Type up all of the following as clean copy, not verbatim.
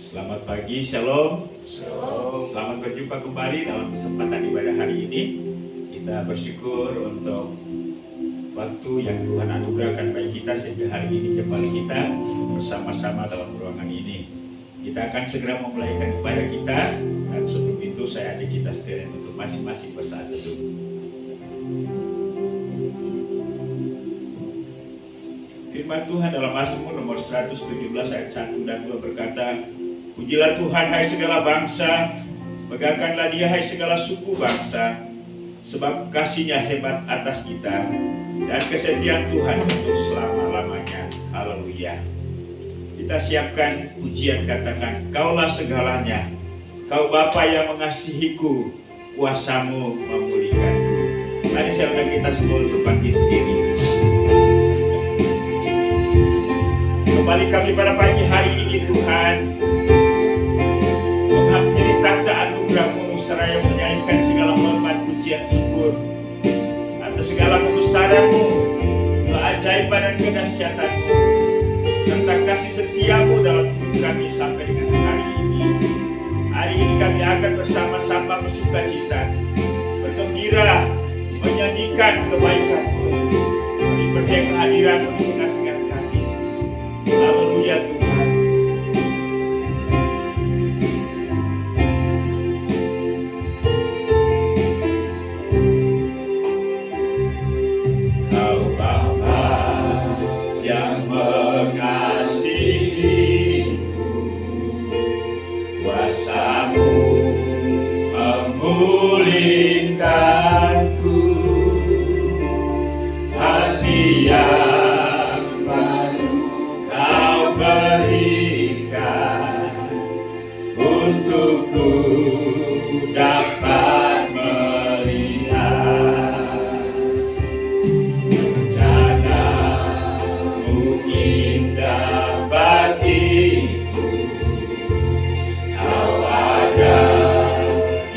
Selamat pagi, shalom. Shalom. Selamat berjumpa kembali dalam kesempatan ibadah hari ini. Kita bersyukur untuk waktu yang Tuhan anugerahkan bagi kita sehingga hari ini kembali kita bersama-sama dalam ruangan ini. Kita akan segera memulaikan ibadah kita, dan sebelum itu saya ajak kita sekalian untuk masing-masing bersaat teduh. Firman Tuhan dalam Mazmur nomor 117 ayat 1 dan 2 berkata, "Pujilah Tuhan hai segala bangsa, megahkanlah Dia hai segala suku bangsa, sebab kasih-Nya hebat atas kita dan kesetiaan Tuhan untuk selama-lamanya." Haleluya. Kita siapkan pujian, katakan, "Kaulah segalanya, Kau Bapa yang mengasihiku, kuasa-Mu memulihkanku." Mari saya undang kita semua untuk bangkit berdiri. Kembali kami pada pagi hari ini Tuhan menghampiri tata anugerah-Mu seraya menyanyikan segala hormat, pujian, syukur atas segala kebesaran-Mu, keajaiban dan kedahsyatan-Mu, serta kasih setia-Mu dalam hidup kami sampai dengan hari ini. Hari ini kami akan bersama-sama bersukacita, bergembira, menyanyikan kebaikan-Mu. Kami percaya kehadiran-Mu di tengah-tengah kami. Haleluya Tuhan. Kau Bapa yang mengasihiku, kuasa-Mu memulihkanku, hati yang baru Kau berikan untukku dapat melihat rencana-Mu indah bagiku. Kau ada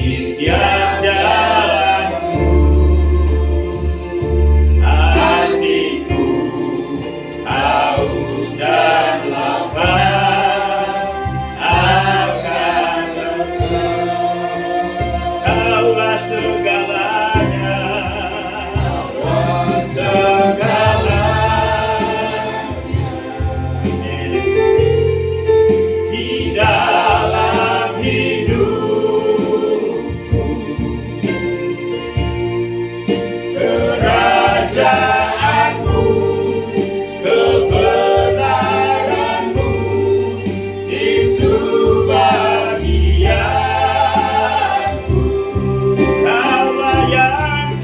di setiap jalanku, hatiku haus dan lapar akan Engkau. Kaulah segalanya, Kaulah segalanya di dalam hidupku. Kerajaan-Mu, kebenaran-Mu, itu bagianku. Kaulah yang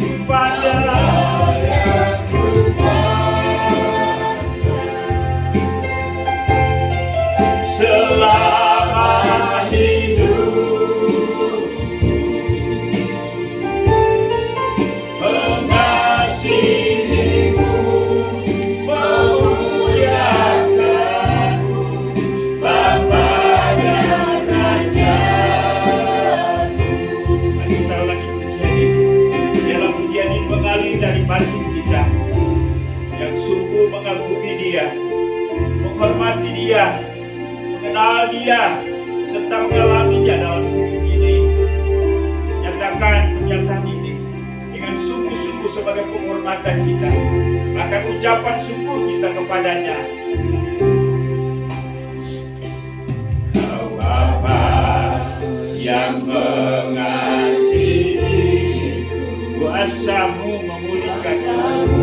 selama hidup, mengasihi-Mu, memuliakan-Mu, Bapa dan Raja-Mu. Mari kita ulangi pujian ini. Biarlah pujian ini mengalir dari batin kita yang sungguh mengagumi Dia, menghormati Dia, mengenal Dia, serta mengalaminya dalam hidup ini. Nyatakan pernyataan ini dengan sungguh-sungguh sebagai penghormatan kita, bahkan ucapan syukur kita kepadanya. Kau Bapa yang mengasihi, kuasa-Mu memulihkanku,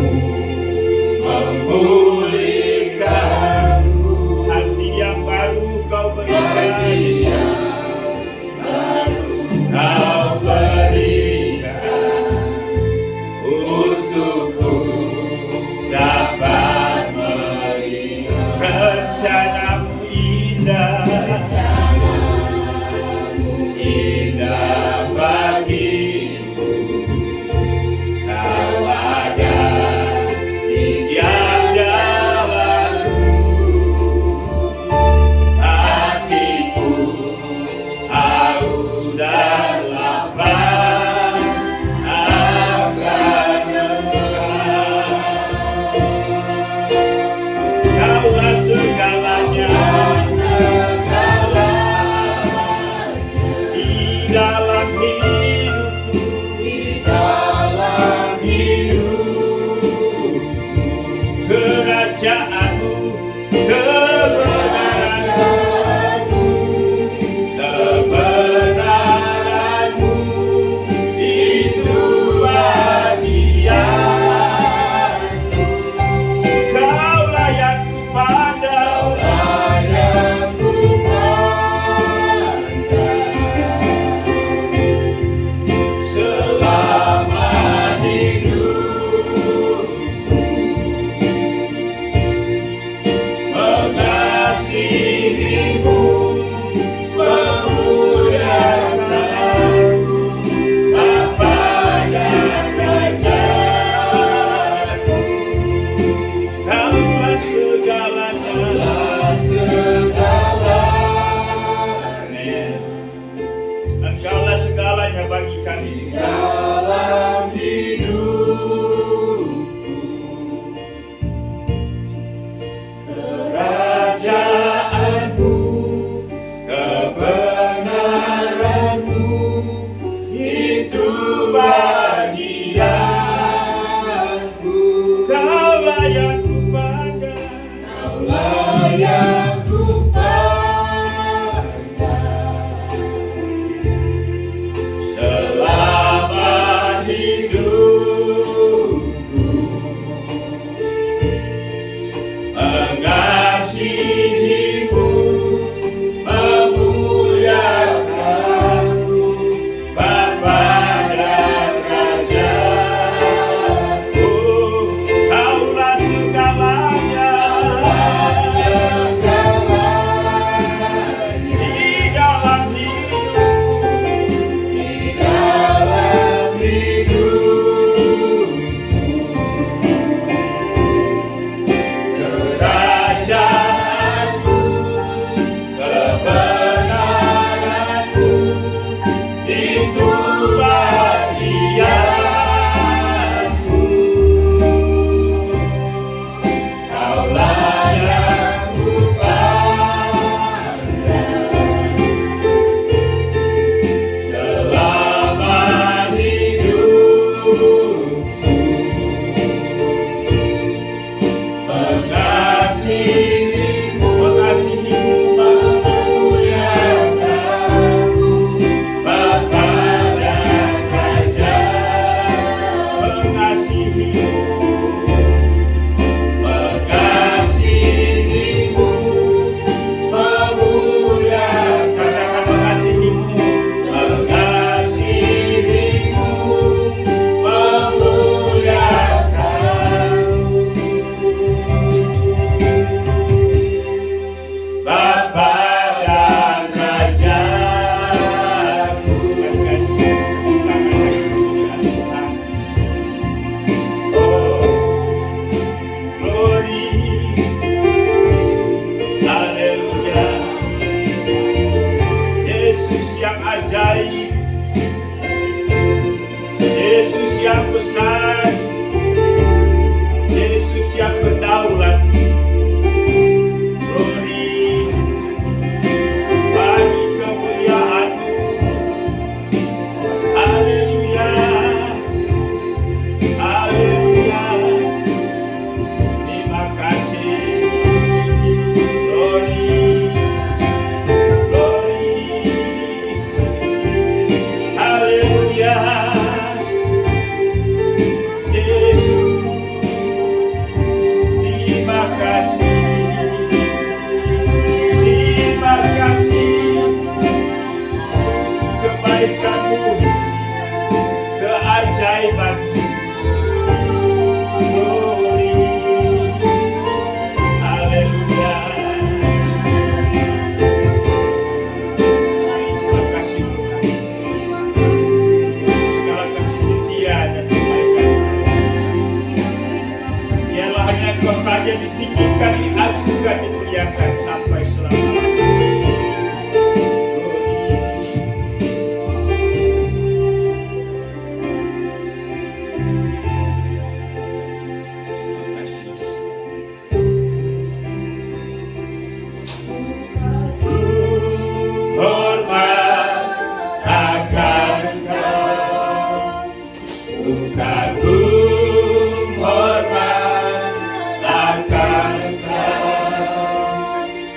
hati yang baru Kau berikan, Kau berikan untukku dapat melihat rencana-Mu indah, indah bagiku.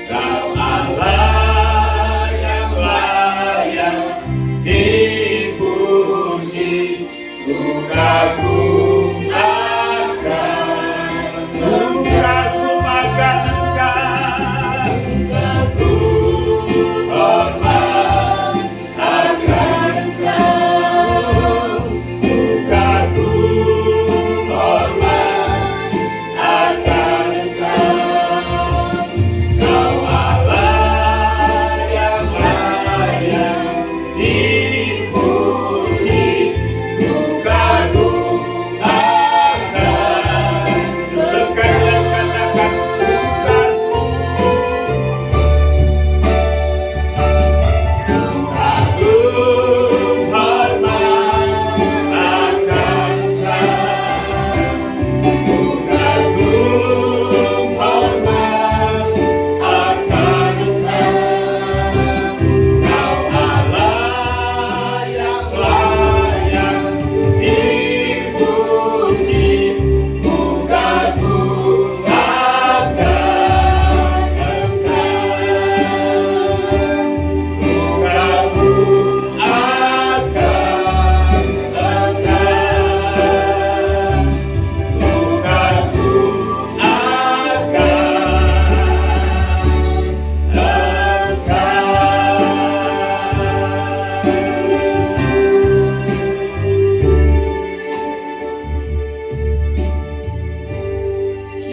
Thou art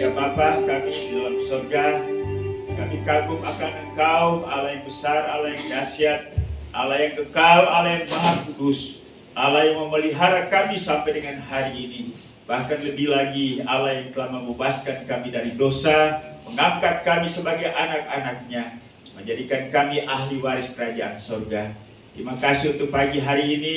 Ya Bapa kami di dalam surga, kami kagum akan Engkau, Allah yang besar, Allah yang dahsyat, Allah yang kekal, Allah yang maha kudus, Allah yang memelihara kami sampai dengan hari ini. Bahkan lebih lagi, Allah yang telah membebaskan kami dari dosa, mengangkat kami sebagai anak-anaknya, menjadikan kami ahli waris kerajaan surga. Terima kasih untuk pagi hari ini.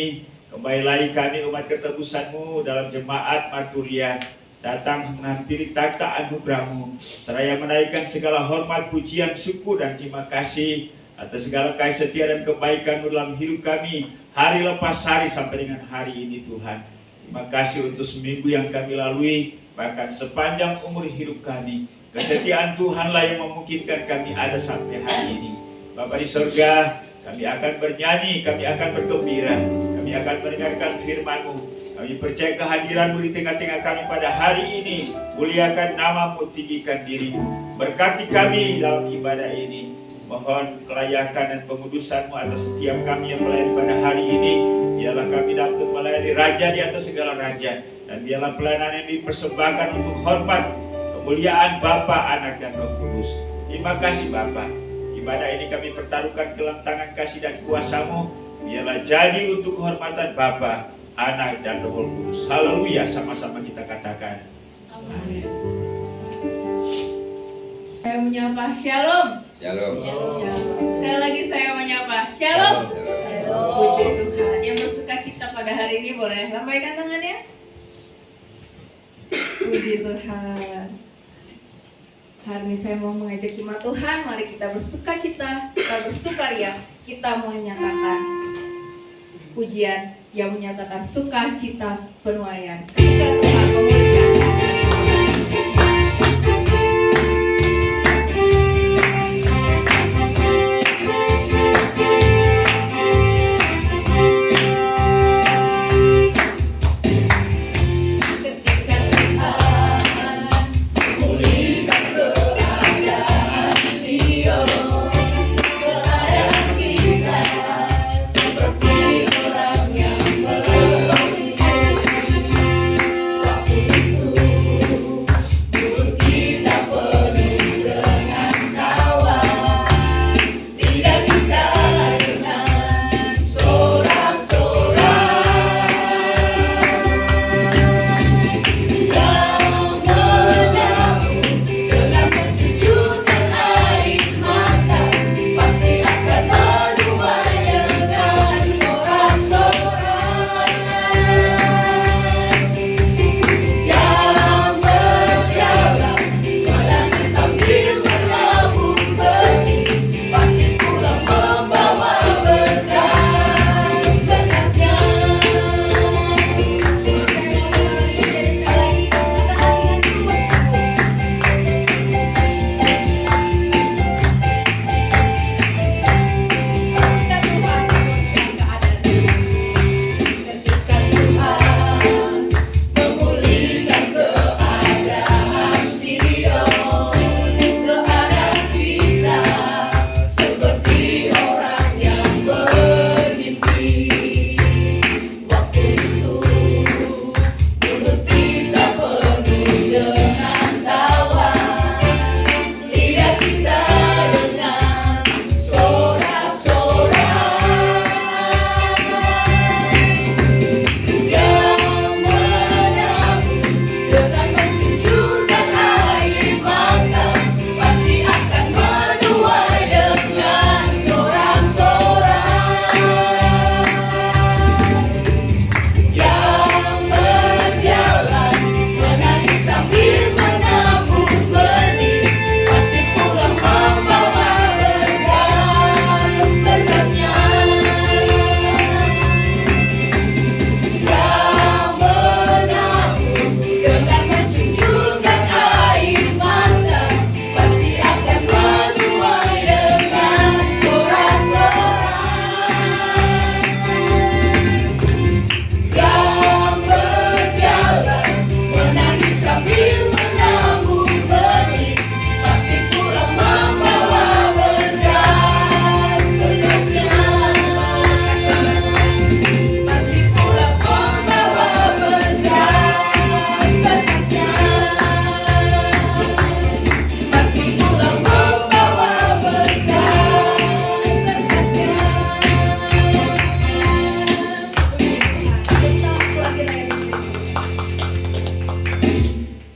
Kembali lagi kami umat ketebusan-Mu dalam jemaat Marturia datang menghampiri takhta anugerah-Mu, seraya menaikkan segala hormat, pujian, syukur dan terima kasih atas segala kasih setia dan kebaikan-Mu dalam hidup kami hari lepas hari sampai dengan hari ini Tuhan. Terima kasih untuk seminggu yang kami lalui, bahkan sepanjang umur hidup kami. Kesetiaan Tuhanlah yang memungkinkan kami ada sampai hari ini. Bapa di surga, kami akan bernyanyi, kami akan bergembira, kami akan mendengarkan firman-Mu. Kami percaya kehadiran-Mu di tengah-tengah kami pada hari ini. Muliakan nama-Mu, tinggikan diri-Mu. Berkati kami dalam ibadah ini. Mohon kelayakan dan pengudusan-Mu atas setiap kami yang melayani pada hari ini. Biarlah kami dapat melayani Raja di atas segala Raja. Dan biarlah pelayanan yang dipersembahkan untuk hormat, kemuliaan Bapa, Anak, dan Roh Kudus. Terima kasih Bapa. Ibadah ini kami pertaruhkan ke dalam tangan kasih dan kuasa-Mu. Biarlah jadi untuk kehormatan Bapa, Anak, dan Roh Kudus. Haleluya, sama-sama kita katakan. Amin. Saya menyapa Shalom. Shalom. Shalom. Sekali lagi saya menyapa Shalom. Shalom. Puji Tuhan. Yang bersuka cita pada hari ini boleh lambaikan tangannya. Puji Tuhan. Hari ini saya mau mengajak jemaat Tuhan, mari kita bersuka cita, kita bersukaria, kita mau menyatakan pujian yang menyatakan sukacita penuaian. Ketika Tuhan memulihkan Seperti orang yang bermimpi,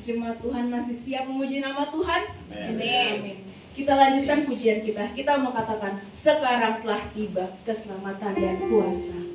Jemaat Tuhan masih siap memuji nama Tuhan? Amin. Amin. Kita lanjutkan pujian kita. Kita mau katakan, sekarang telah tiba keselamatan dan kuasa.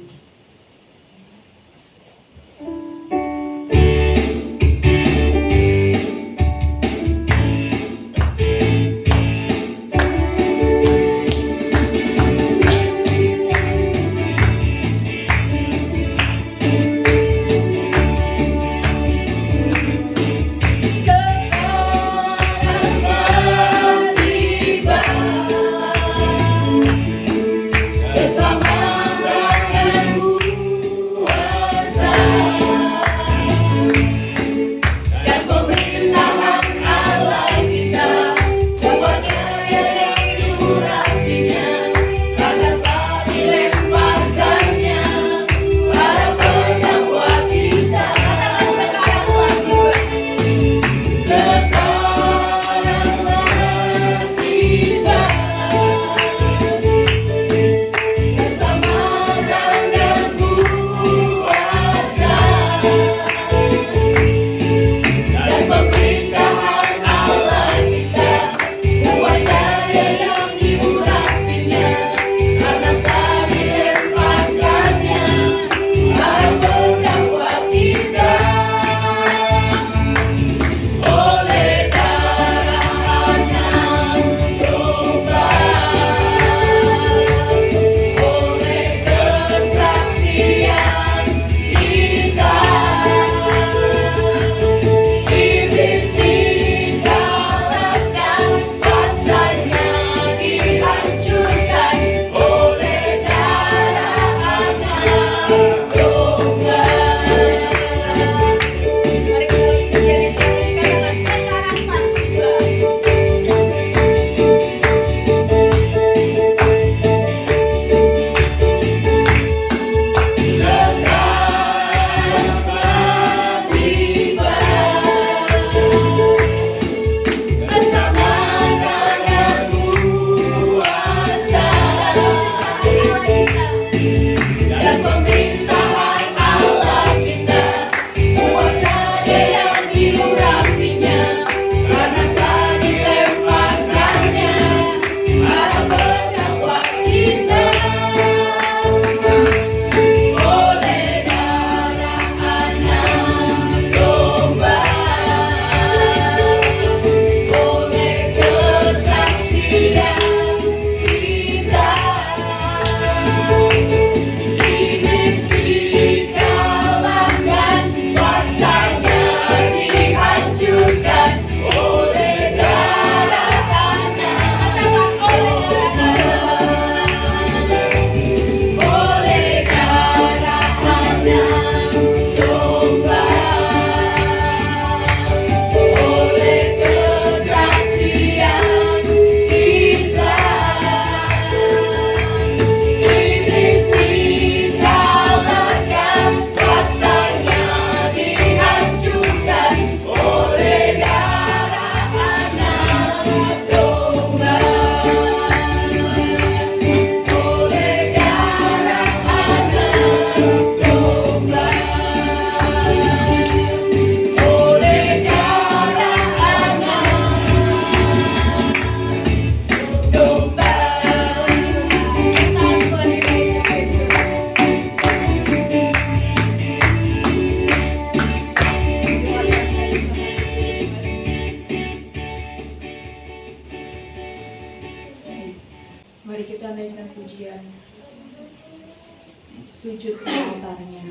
Sujud di altarnya.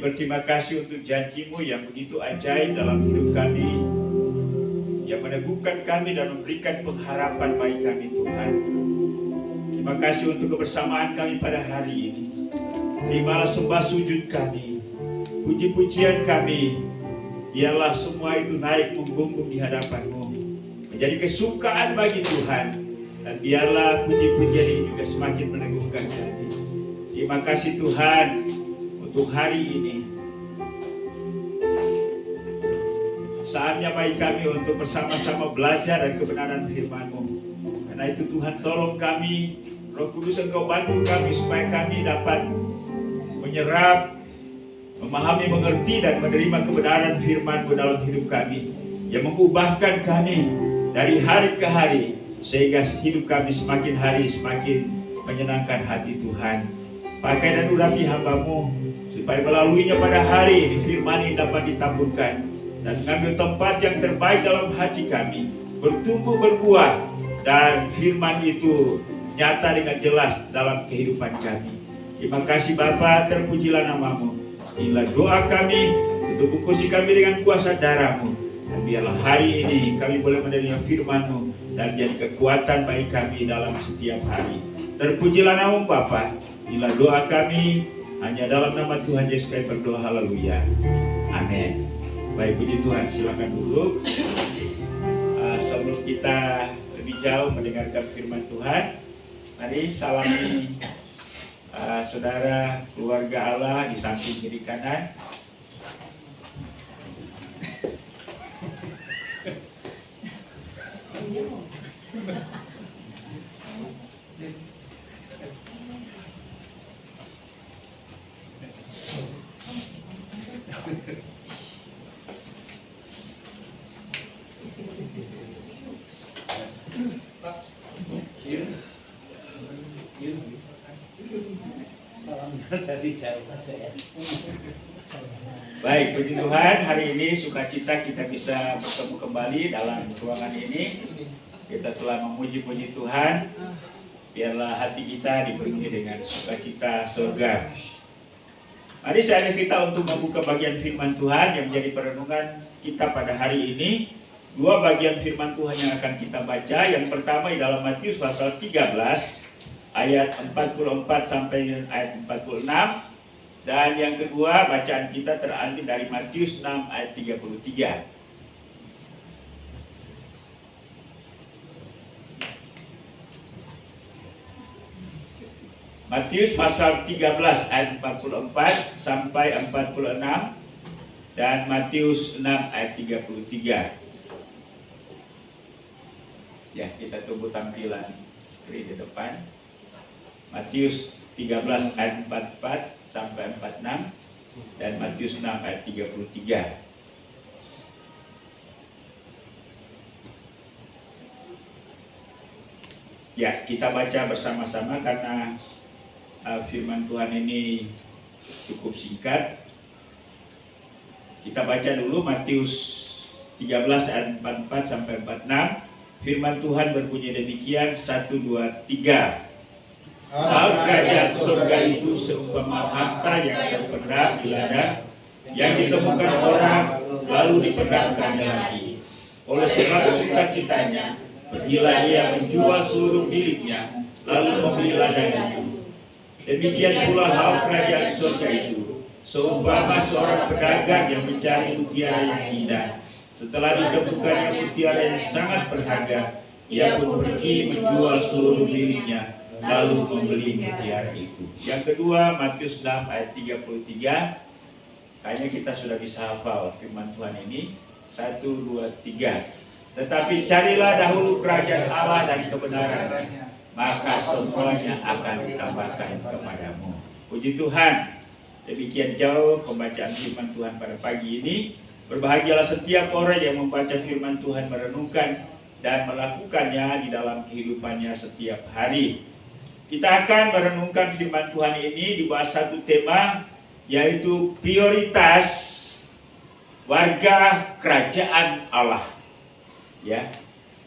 berterima kasih untuk janji-Mu yang begitu ajaib dalam hidup kami, yang meneguhkan kami dan memberikan pengharapan bagi kami Tuhan. Terima kasih untuk kebersamaan kami pada hari ini. Terimalah sembah sujud kami, puji-pujian kami. Biarlah semua itu naik membumbung di hadapan-Mu, menjadi kesukaan bagi Tuhan. Dan biarlah puji-pujian ini juga semakin meneguhkan kami. Terima kasih Tuhan untuk hari ini. Saatnya bagi kami untuk bersama-sama belajar dan kebenaran firman-Mu. Karena itu Tuhan tolong kami, Roh Kudus Engkau bantu kami supaya kami dapat menyerap, memahami, mengerti dan menerima kebenaran firman-Mu dalam hidup kami, yang mengubahkan kami dari hari ke hari, sehingga hidup kami semakin hari semakin menyenangkan hati Tuhan. Pakai dan urapi hamba-Mu, supaya melaluinya pada hari ini firman ini dapat ditaburkan dan mengambil tempat yang terbaik dalam hati kami, bertumbuh berbuah, dan firman itu nyata dengan jelas dalam kehidupan kami. Terima kasih Bapa, terpujilah nama-Mu. Inilah doa kami, untuk bungkusi kami dengan kuasa darah-Mu. Dan biarlah hari ini kami boleh menerima firman-Mu dan jadi kekuatan bagi kami dalam setiap hari. Terpujilah nama-Mu Bapa. Inilah doa kami, hanya dalam nama Tuhan Yesus kami berdoa, haleluya. Amin. Baik, puji Tuhan, silakan duduk. Sebelum kita lebih jauh mendengarkan firman Tuhan, mari salami saudara, keluarga Allah di samping kiri kanan. Baik, puji Tuhan, hari ini sukacita kita bisa bertemu kembali dalam ruangan ini. Kita telah memuji-puji Tuhan. Biarlah hati kita dipenuhi dengan sukacita surga. Mari saya ajak kita untuk membuka bagian firman Tuhan yang menjadi perenungan kita pada hari ini. Dua bagian firman Tuhan yang akan kita baca. Yang pertama dalam Matius pasal 13 ayat 44 sampai ayat 46. Dan yang kedua bacaan kita terambil dari Matius 6 ayat 33. Matius pasal 13 ayat 44 sampai 46 dan Matius 6 ayat 33. Ya, kita tunggu tampilan screen di depan. Matius 13 ayat 44 sampai 46 dan Matius 6 ayat 33. Ya, kita baca bersama-sama karena firman Tuhan ini cukup singkat. Kita baca dulu Matius 13 ayat 44 sampai 46. Firman Tuhan berbunyi demikian, 1, 2, 3. Hal kerajaan surga itu seumpama harta yang terpendam di ladang, yang ditemukan orang lalu dipendamkannya lagi. Oleh sebab sukacitanya, pergilah dia menjual seluruh miliknya, lalu membeli ladang itu. Demikian pula hal kerajaan surga itu, seumpama seorang pedagang yang mencari mutiara yang indah. Setelah ditemukannya mutiara yang sangat berharga, ia pun pergi menjual seluruh miliknya, lalu membeli mutiara itu. Yang kedua, Matius 6 ayat 33. Kayaknya kita sudah bisa hafal firman Tuhan ini. 1, 2, 3. Tetapi carilah dahulu kerajaan Allah dan kebenarannya, maka semuanya akan ditambahkan kepadamu. Puji Tuhan. Demikian jauh pembacaan firman Tuhan pada pagi ini. Berbahagialah setiap orang yang membaca firman Tuhan, merenungkan dan melakukannya di dalam kehidupannya setiap hari. Kita akan merenungkan firman Tuhan ini di bawah satu tema, yaitu prioritas warga kerajaan Allah. Ya,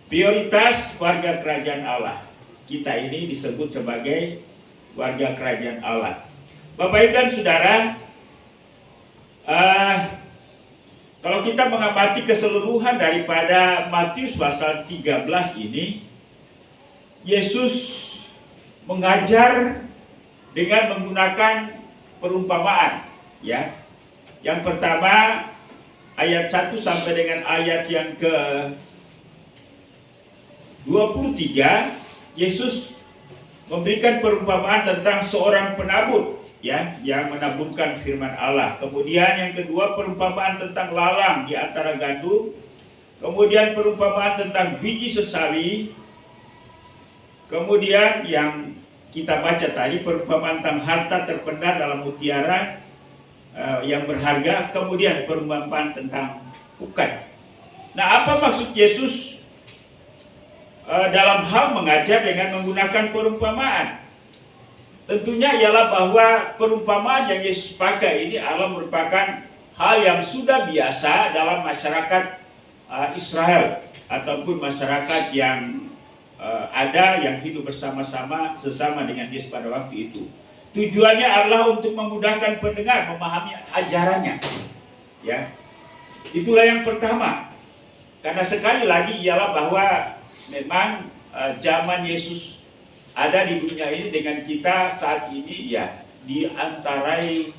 prioritas warga kerajaan Allah. Kita ini disebut sebagai warga kerajaan Allah. Bapak Ibu dan Saudara, Kalau kita mengamati keseluruhan daripada Matius pasal 13 ini, Yesus mengajar dengan menggunakan perumpamaan, ya. Yang pertama ayat 1 sampai dengan ayat yang ke 23, Yesus memberikan perumpamaan tentang seorang penabur, ya, yang menaburkan firman Allah. Kemudian yang kedua perumpamaan tentang lalang di antara gandum. Kemudian perumpamaan tentang biji sesawi. Kemudian yang kita baca tadi perumpamaan tentang harta terpendam dalam mutiara yang berharga. Kemudian perumpamaan tentang ukat. Nah, apa maksud Yesus dalam hal mengajar dengan menggunakan perumpamaan? Tentunya ialah bahwa perumpamaan yang Yesus pakai ini adalah merupakan hal yang sudah biasa dalam masyarakat Israel ataupun masyarakat yang ada yang hidup bersama-sama sesama dengan Yesus pada waktu itu. Tujuannya adalah untuk memudahkan pendengar memahami ajarannya. Ya, itulah yang pertama. Karena sekali lagi ialah bahwa memang zaman Yesus ada di dunia ini dengan kita saat ini, ya, diantarai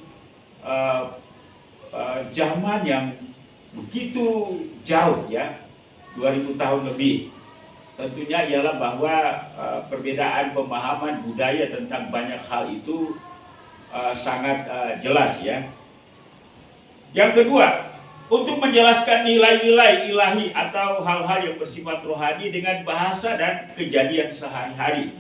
zaman yang begitu jauh, ya, 2000 tahun lebih. Tentunya ialah bahwa perbedaan pemahaman budaya tentang banyak hal itu sangat jelas, ya. Yang kedua, untuk menjelaskan nilai-nilai ilahi atau hal-hal yang bersifat rohani dengan bahasa dan kejadian sehari-hari.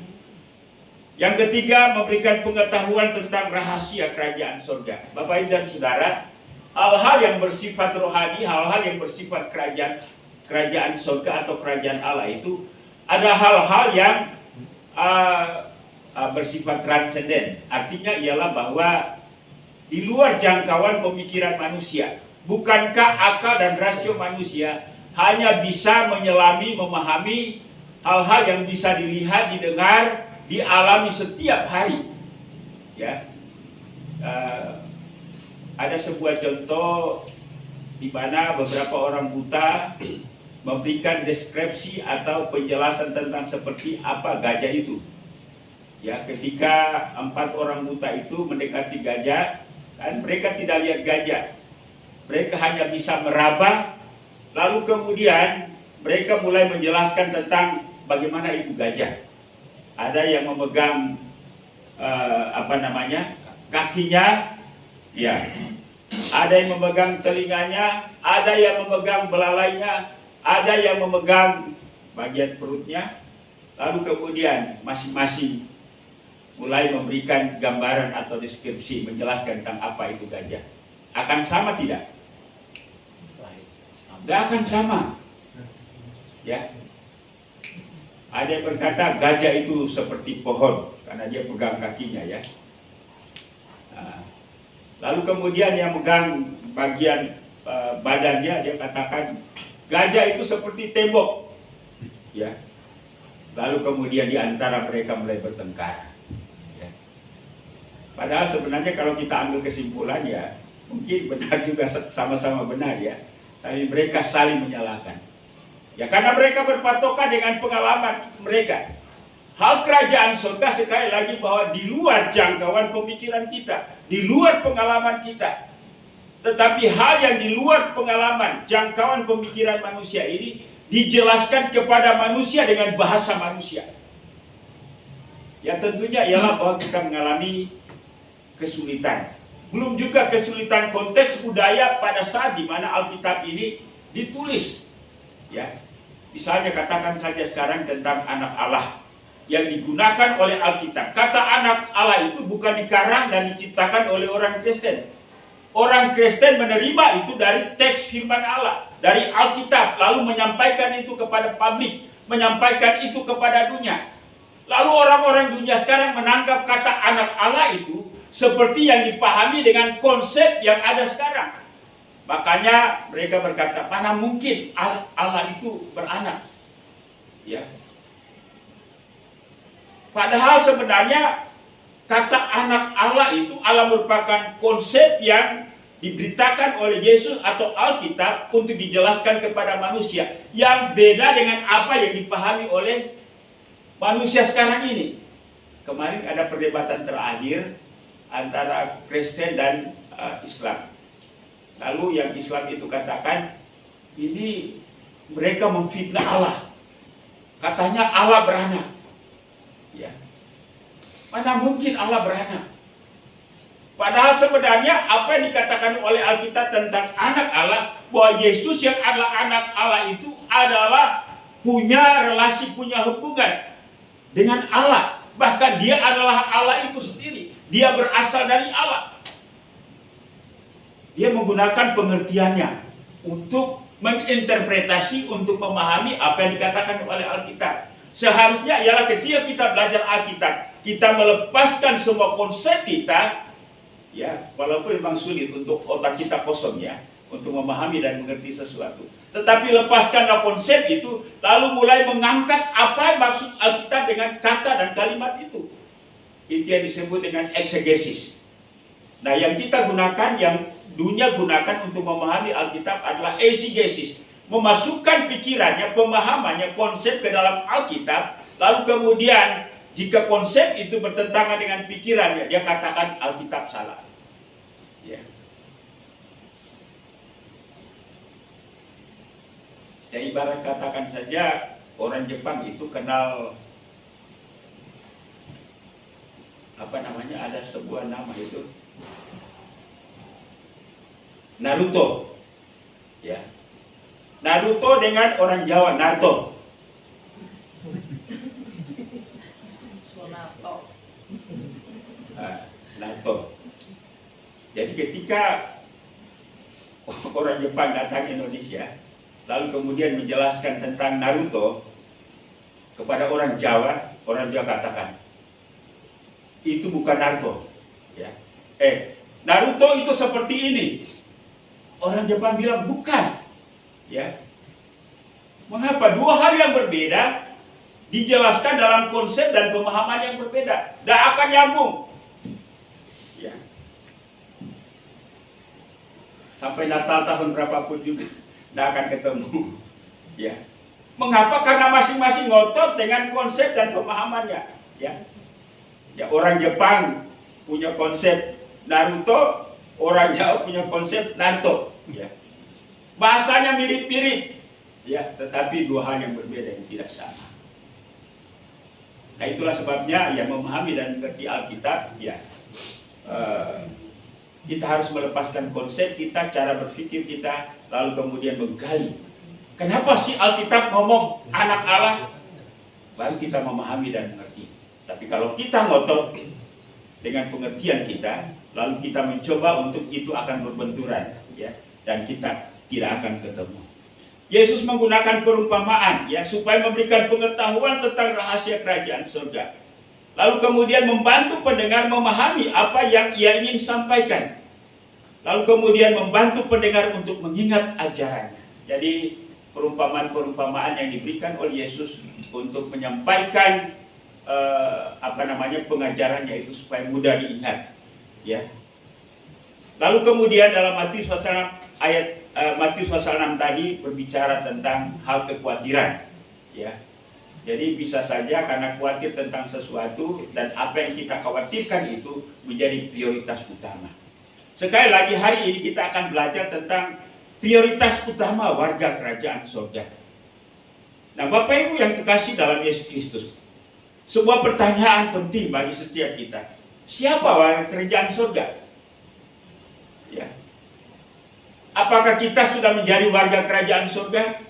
Yang ketiga, memberikan pengetahuan tentang rahasia kerajaan surga. Bapak Ibu dan Saudara, hal-hal yang bersifat rohani, hal-hal yang bersifat kerajaan surga atau kerajaan Allah itu ada hal-hal yang bersifat transenden. Artinya ialah bahwa di luar jangkauan pemikiran manusia. Bukankah akal dan rasio manusia hanya bisa menyelami, memahami hal-hal yang bisa dilihat, didengar, dialami setiap hari, ya. Ada sebuah contoh di mana beberapa orang buta memberikan deskripsi atau penjelasan tentang seperti apa gajah itu. Ya, ketika 4 orang buta itu mendekati gajah, kan mereka tidak lihat gajah. Mereka hanya bisa meraba, lalu kemudian mereka mulai menjelaskan tentang bagaimana itu gajah. Ada yang memegang kakinya, ya. Ada yang memegang telinganya, ada yang memegang belalainya, ada yang memegang bagian perutnya. Lalu kemudian masing-masing mulai memberikan gambaran atau deskripsi menjelaskan tentang apa itu gajah. Akan sama tidak? Tidak akan sama. Ya. Ada yang berkata gajah itu seperti pohon karena dia pegang kakinya, ya. Nah, lalu kemudian yang pegang bagian badannya, dia katakan gajah itu seperti tembok, ya. Lalu kemudian di antara mereka mulai bertengkar, ya. Padahal sebenarnya kalau kita ambil kesimpulan, ya, mungkin benar juga, sama-sama benar, ya. Tapi mereka saling menyalahkan. Ya, karena mereka berpatokan dengan pengalaman mereka. Hal kerajaan surga sekali lagi bahwa di luar jangkauan pemikiran kita, di luar pengalaman kita. Tetapi hal yang di luar pengalaman, jangkauan pemikiran manusia ini dijelaskan kepada manusia dengan bahasa manusia. Ya, tentunya ialah bahwa kita mengalami kesulitan. Belum juga kesulitan konteks budaya pada saat di mana Alkitab ini ditulis. Ya. Misalnya katakan saja sekarang tentang anak Allah yang digunakan oleh Alkitab. Kata anak Allah itu bukan dikarang dan diciptakan oleh orang Kristen. Orang Kristen menerima itu dari teks firman Allah, dari Alkitab, lalu menyampaikan itu kepada publik, menyampaikan itu kepada dunia. Lalu orang-orang dunia sekarang menangkap kata anak Allah itu seperti yang dipahami dengan konsep yang ada sekarang. Makanya mereka berkata, mana mungkin Allah itu beranak? Ya. Padahal sebenarnya kata anak Allah itu adalah merupakan konsep yang diberitakan oleh Yesus atau Alkitab untuk dijelaskan kepada manusia yang beda dengan apa yang dipahami oleh manusia sekarang ini. Kemarin ada perdebatan terakhir antara Kristen dan Islam. Lalu yang Islam itu katakan, ini mereka memfitnah Allah. Katanya Allah beranak. Ya. Mana mungkin Allah beranak? Padahal sebenarnya apa yang dikatakan oleh Alkitab tentang anak Allah, bahwa Yesus yang adalah anak Allah itu adalah punya relasi, punya hubungan dengan Allah. Bahkan dia adalah Allah itu sendiri. Dia berasal dari Allah. Dia menggunakan pengertiannya untuk menginterpretasi, untuk memahami apa yang dikatakan oleh Alkitab. Seharusnya ialah ketika kita belajar Alkitab, kita melepaskan semua konsep kita, ya, walaupun memang sulit untuk otak kita kosong ya, untuk memahami dan mengerti sesuatu. Tetapi lepaskanlah konsep itu, lalu mulai mengangkat apa maksud Alkitab dengan kata dan kalimat itu. Itu yang disebut dengan eksegesis. Nah, yang kita gunakan, yang dunia gunakan untuk memahami Alkitab adalah eisegesis. Memasukkan pikirannya, pemahamannya, konsep ke dalam Alkitab, lalu kemudian jika konsep itu bertentangan dengan pikirannya, dia katakan Alkitab salah. Ya. Ya, ibarat katakan saja orang Jepang itu kenal ada sebuah nama itu Naruto. Ya. Naruto dengan orang Jawa Naruto. Naruto. Jadi ketika orang Jepang datang ke Indonesia, lalu kemudian menjelaskan tentang Naruto kepada orang Jawa katakan itu bukan Naruto. Ya. Naruto itu seperti ini. Orang Jepang bilang bukan. Ya. Mengapa? Dua hal yang berbeda dijelaskan dalam konsep dan pemahaman yang berbeda. Tidak akan nyambung. Ya. Sampai Natal tahun berapapun juga tidak akan ketemu. Ya. Mengapa? Karena masing-masing ngotot dengan konsep dan pemahamannya. Ya. Ya, orang Jepang punya konsep Naruto, orang Jawa punya konsep Naruto. Ya. Bahasanya mirip-mirip, ya, tetapi dua hal yang berbeda yang tidak sama. Nah, itulah sebabnya ya memahami dan mengerti Alkitab, ya, kita harus melepaskan konsep kita, cara berpikir kita, lalu kemudian menggali. Kenapa sih Alkitab ngomong anak Allah? Baru kita memahami dan mengerti. Tapi kalau kita ngotot dengan pengertian kita, lalu kita mencoba untuk itu akan berbenturan, ya, dan kita tidak akan ketemu. Yesus menggunakan perumpamaan, ya, supaya memberikan pengetahuan tentang rahasia kerajaan surga. Lalu kemudian membantu pendengar memahami apa yang ia ingin sampaikan. Lalu kemudian membantu pendengar untuk mengingat ajarannya. Jadi perumpamaan-perumpamaan yang diberikan oleh Yesus untuk menyampaikan pengajarannya itu supaya mudah diingat, ya. Lalu kemudian dalam Matius pasal 6 tadi berbicara tentang hal kekhawatiran, ya. Jadi bisa saja karena khawatir tentang sesuatu dan apa yang kita khawatirkan itu menjadi prioritas utama. Sekali lagi hari ini kita akan belajar tentang prioritas utama warga kerajaan surga. Nah, Bapak Ibu yang terkasih dalam Yesus Kristus, sebuah pertanyaan penting bagi setiap kita. Siapa warga kerajaan surga? Ya. Apakah kita sudah menjadi warga kerajaan surga?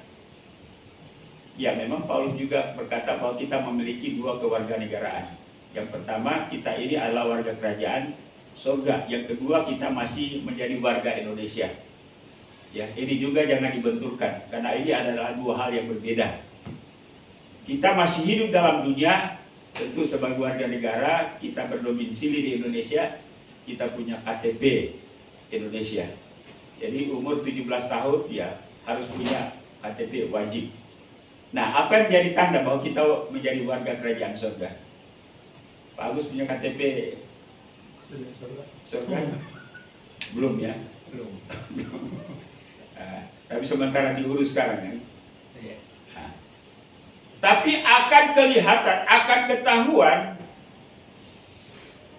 Ya, memang Paulus juga berkata bahwa kita memiliki dua kewarganegaraan. Yang pertama, kita ini adalah warga kerajaan surga. Yang kedua, kita masih menjadi warga Indonesia. Ya, ini juga jangan dibenturkan karena ini adalah dua hal yang berbeda. Kita masih hidup dalam dunia, tentu sebagai warga negara, kita berdomisili di Indonesia, kita punya KTP Indonesia. Jadi umur 17 tahun ya harus punya KTP wajib. Nah, apa yang menjadi tanda bahwa kita menjadi warga kerajaan surga? Pak Agus punya KTP surga? Belum ya? Belum. Tapi sementara diurus sekarang ya. Iya. Nah, tapi akan kelihatan, akan ketahuan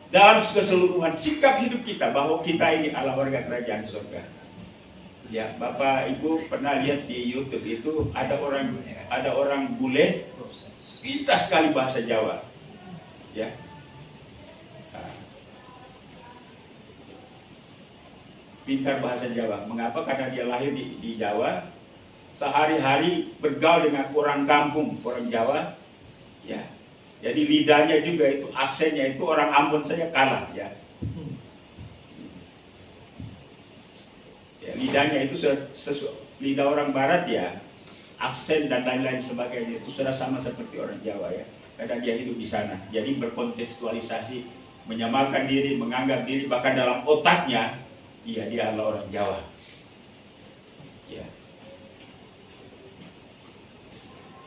dalam keseluruhan sikap hidup kita bahwa kita ini adalah warga kerajaan surga. Ya, Bapak Ibu pernah lihat di YouTube itu ada orang bule pintar sekali bahasa Jawa. Ya. Nah, pintar bahasa Jawa. Mengapa? Karena dia lahir di Jawa, sehari-hari bergaul dengan orang kampung, orang Jawa. Ya. Jadi lidahnya juga itu, aksennya itu orang Ambon saja kalah ya. Ya, lidahnya itu lidah orang Barat ya, aksen dan lain-lain sebagainya itu sudah sama seperti orang Jawa ya. Karena dia hidup di sana. Jadi berkontekstualisasi, menyamakan diri, menganggap diri, bahkan dalam otaknya, dia adalah orang Jawa. Ya.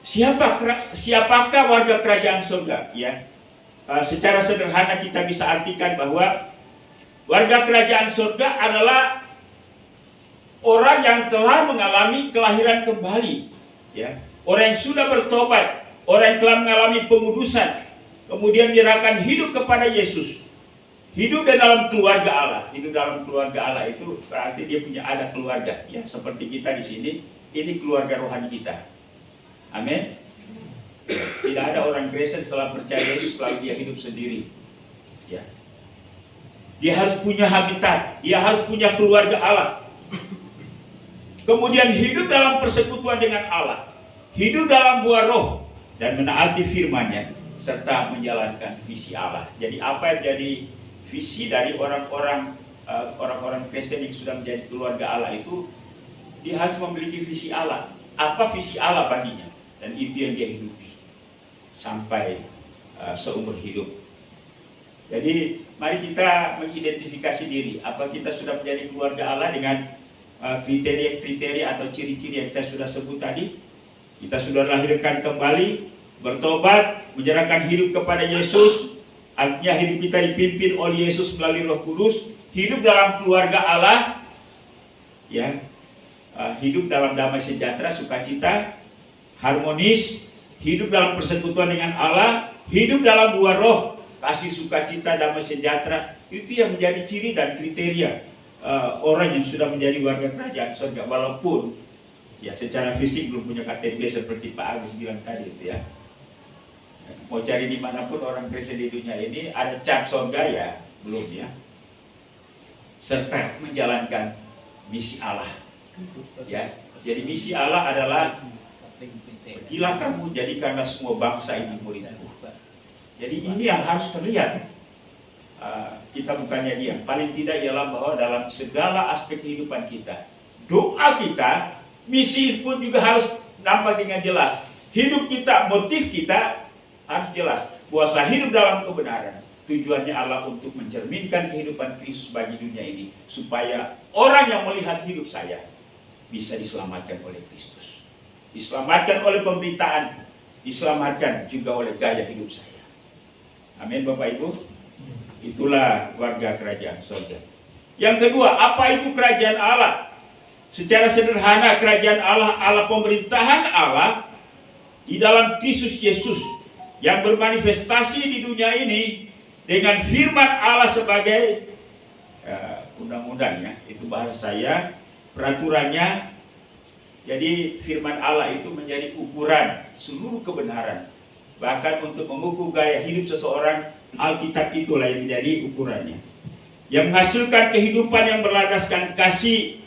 Siapakah warga kerajaan surga? Ya, secara sederhana kita bisa artikan bahwa warga kerajaan surga adalah orang yang telah mengalami kelahiran kembali, ya, orang yang sudah bertobat, orang yang telah mengalami pengudusan, kemudian menyerahkan hidup kepada Yesus, hidup di dalam keluarga Allah. Hidup dalam keluarga Allah itu berarti dia punya ada keluarga, ya, seperti kita di sini. Ini keluarga rohani kita. Amin. Tidak ada orang Kristen setelah percaya Yesus lalu dia hidup sendiri. Ya. Dia harus punya habitat, dia harus punya keluarga Allah. Kemudian hidup dalam persekutuan dengan Allah, hidup dalam buah roh dan menaati firman-Nya serta menjalankan visi Allah. Jadi apa yang jadi visi dari orang-orang Kristen yang sudah menjadi keluarga Allah itu, dia harus memiliki visi Allah. Apa visi Allah baginya? Dan itu yang dia hidupi sampai seumur hidup. Jadi mari kita mengidentifikasi diri. Apa kita sudah menjadi keluarga Allah dengan kriteria-kriteria atau ciri-ciri yang saya sudah sebut tadi? Kita sudah lahirkan kembali, bertobat, menyerahkan hidup kepada Yesus. Artinya hidup kita dipimpin oleh Yesus melalui Roh Kudus. Hidup dalam keluarga Allah, ya, hidup dalam damai sejahtera, sukacita, harmonis, hidup dalam persekutuan dengan Allah, hidup dalam buah roh, kasih, sukacita, damai sejahtera. Itu yang menjadi ciri dan kriteria orang yang sudah menjadi warga kerajaan surga. Walaupun ya secara fisik belum punya KTP seperti Pak Agus bilang tadi itu ya. Mau cari dimanapun orang Kristen di dunia ini ada cap surga ya, belum ya. Serta menjalankan misi Allah. Ya, jadi misi Allah adalah pergilah kamu jadikanlah semua bangsa ini muridku. Jadi ini yang harus terlihat. Kita bukannya diam. Paling tidak ialah bahwa dalam segala aspek kehidupan kita, doa kita, misi pun juga harus nampak dengan jelas. Hidup kita, motif kita harus jelas. Bahwa hidup dalam kebenaran. Tujuannya Allah untuk mencerminkan kehidupan Kristus bagi dunia ini. Supaya orang yang melihat hidup saya bisa diselamatkan oleh Kristus. Diselamatkan oleh pemberitaan, diselamatkan juga oleh gaya hidup saya. Amin Bapak Ibu. Itulah warga kerajaan surga. Yang kedua, apa itu kerajaan Allah? Secara sederhana, kerajaan Allah adalah pemerintahan Allah di dalam Kristus Yesus yang bermanifestasi di dunia ini dengan firman Allah sebagai undang-undangnya. Itu bahasa saya, peraturannya. Jadi firman Allah itu menjadi ukuran seluruh kebenaran. Bahkan untuk mengukur gaya hidup seseorang, Alkitab itulah yang menjadi ukurannya. Yang menghasilkan kehidupan yang berlandaskan kasih,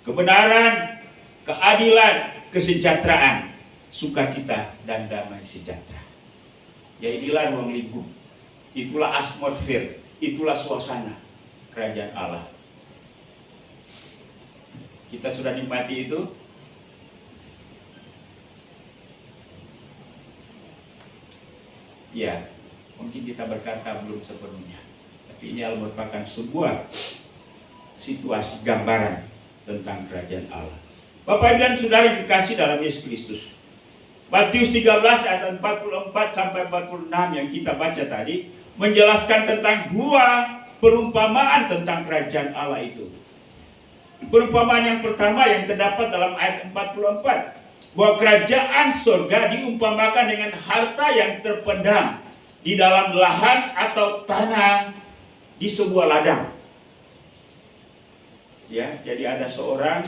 kebenaran, keadilan, kesejahteraan, sukacita, dan damai sejahtera. Ya inilah ruang lingkup, itulah atmosfer, itulah suasana kerajaan Allah. Kita sudah nikmati itu. Ya, mungkin kita berkata belum sepenuhnya, tapi ini merupakan sebuah situasi gambaran tentang kerajaan Allah. Bapak Ibu dan Saudara yang dikasih dalam Yesus Kristus, Matius 13 ayat 44 sampai 46 yang kita baca tadi menjelaskan tentang dua perumpamaan tentang kerajaan Allah itu. Perumpamaan yang pertama yang terdapat dalam ayat 44, bahwa kerajaan surga diumpamakan dengan harta yang terpendam di dalam lahan atau tanah di sebuah ladang. Ya, jadi ada seorang,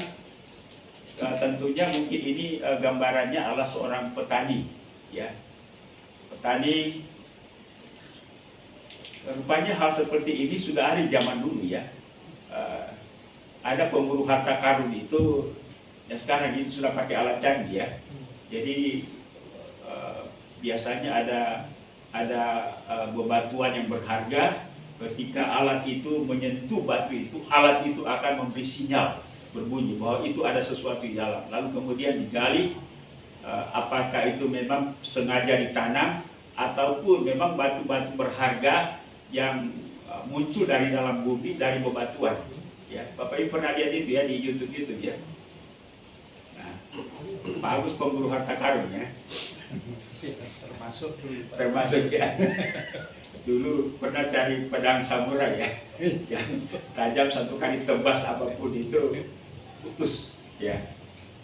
tentunya mungkin ini gambarannya adalah seorang petani, ya. Petani, rupanya hal seperti ini sudah ada di zaman dulu, ya. Ada pemburu harta karun itu, ya sekarang ini sudah pakai alat canggih, ya. Jadi biasanya ada bebatuan yang berharga. Ketika alat itu menyentuh batu itu, alat itu akan memberi sinyal berbunyi bahwa itu ada sesuatu di dalam. Lalu kemudian digali, apakah itu memang sengaja ditanam ataupun memang batu-batu berharga yang muncul dari dalam bumi, dari bebatuan. Ya, Bapak Ibu pernah lihat itu, ya, di YouTube, ya. Nah, Pak Agus pemburu harta karun, ya. Termasuk, ya. Dulu pernah cari pedang samurai, ya, yang tajam, satu kali tebas apapun itu putus, ya.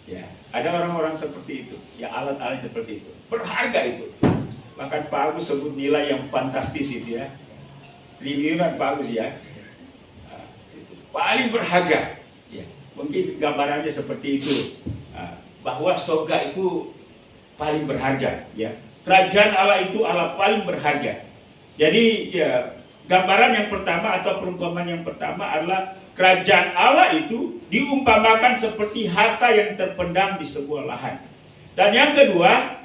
Ya, ada orang-orang seperti itu, ya, alat-alat seperti itu, berharga itu. Bahkan Pak Agus sebut nilai yang fantastis itu, ya, triliunan Pak Agus, ya. Nah, itu paling berharga, ya. Mungkin gambarannya seperti itu, bahwa surga itu paling berharga, ya. Kerajaan Allah itu Allah paling berharga. Jadi, ya, gambaran yang pertama atau perumpamaan yang pertama adalah kerajaan Allah itu diumpamakan seperti harta yang terpendam di sebuah lahan. Dan yang kedua,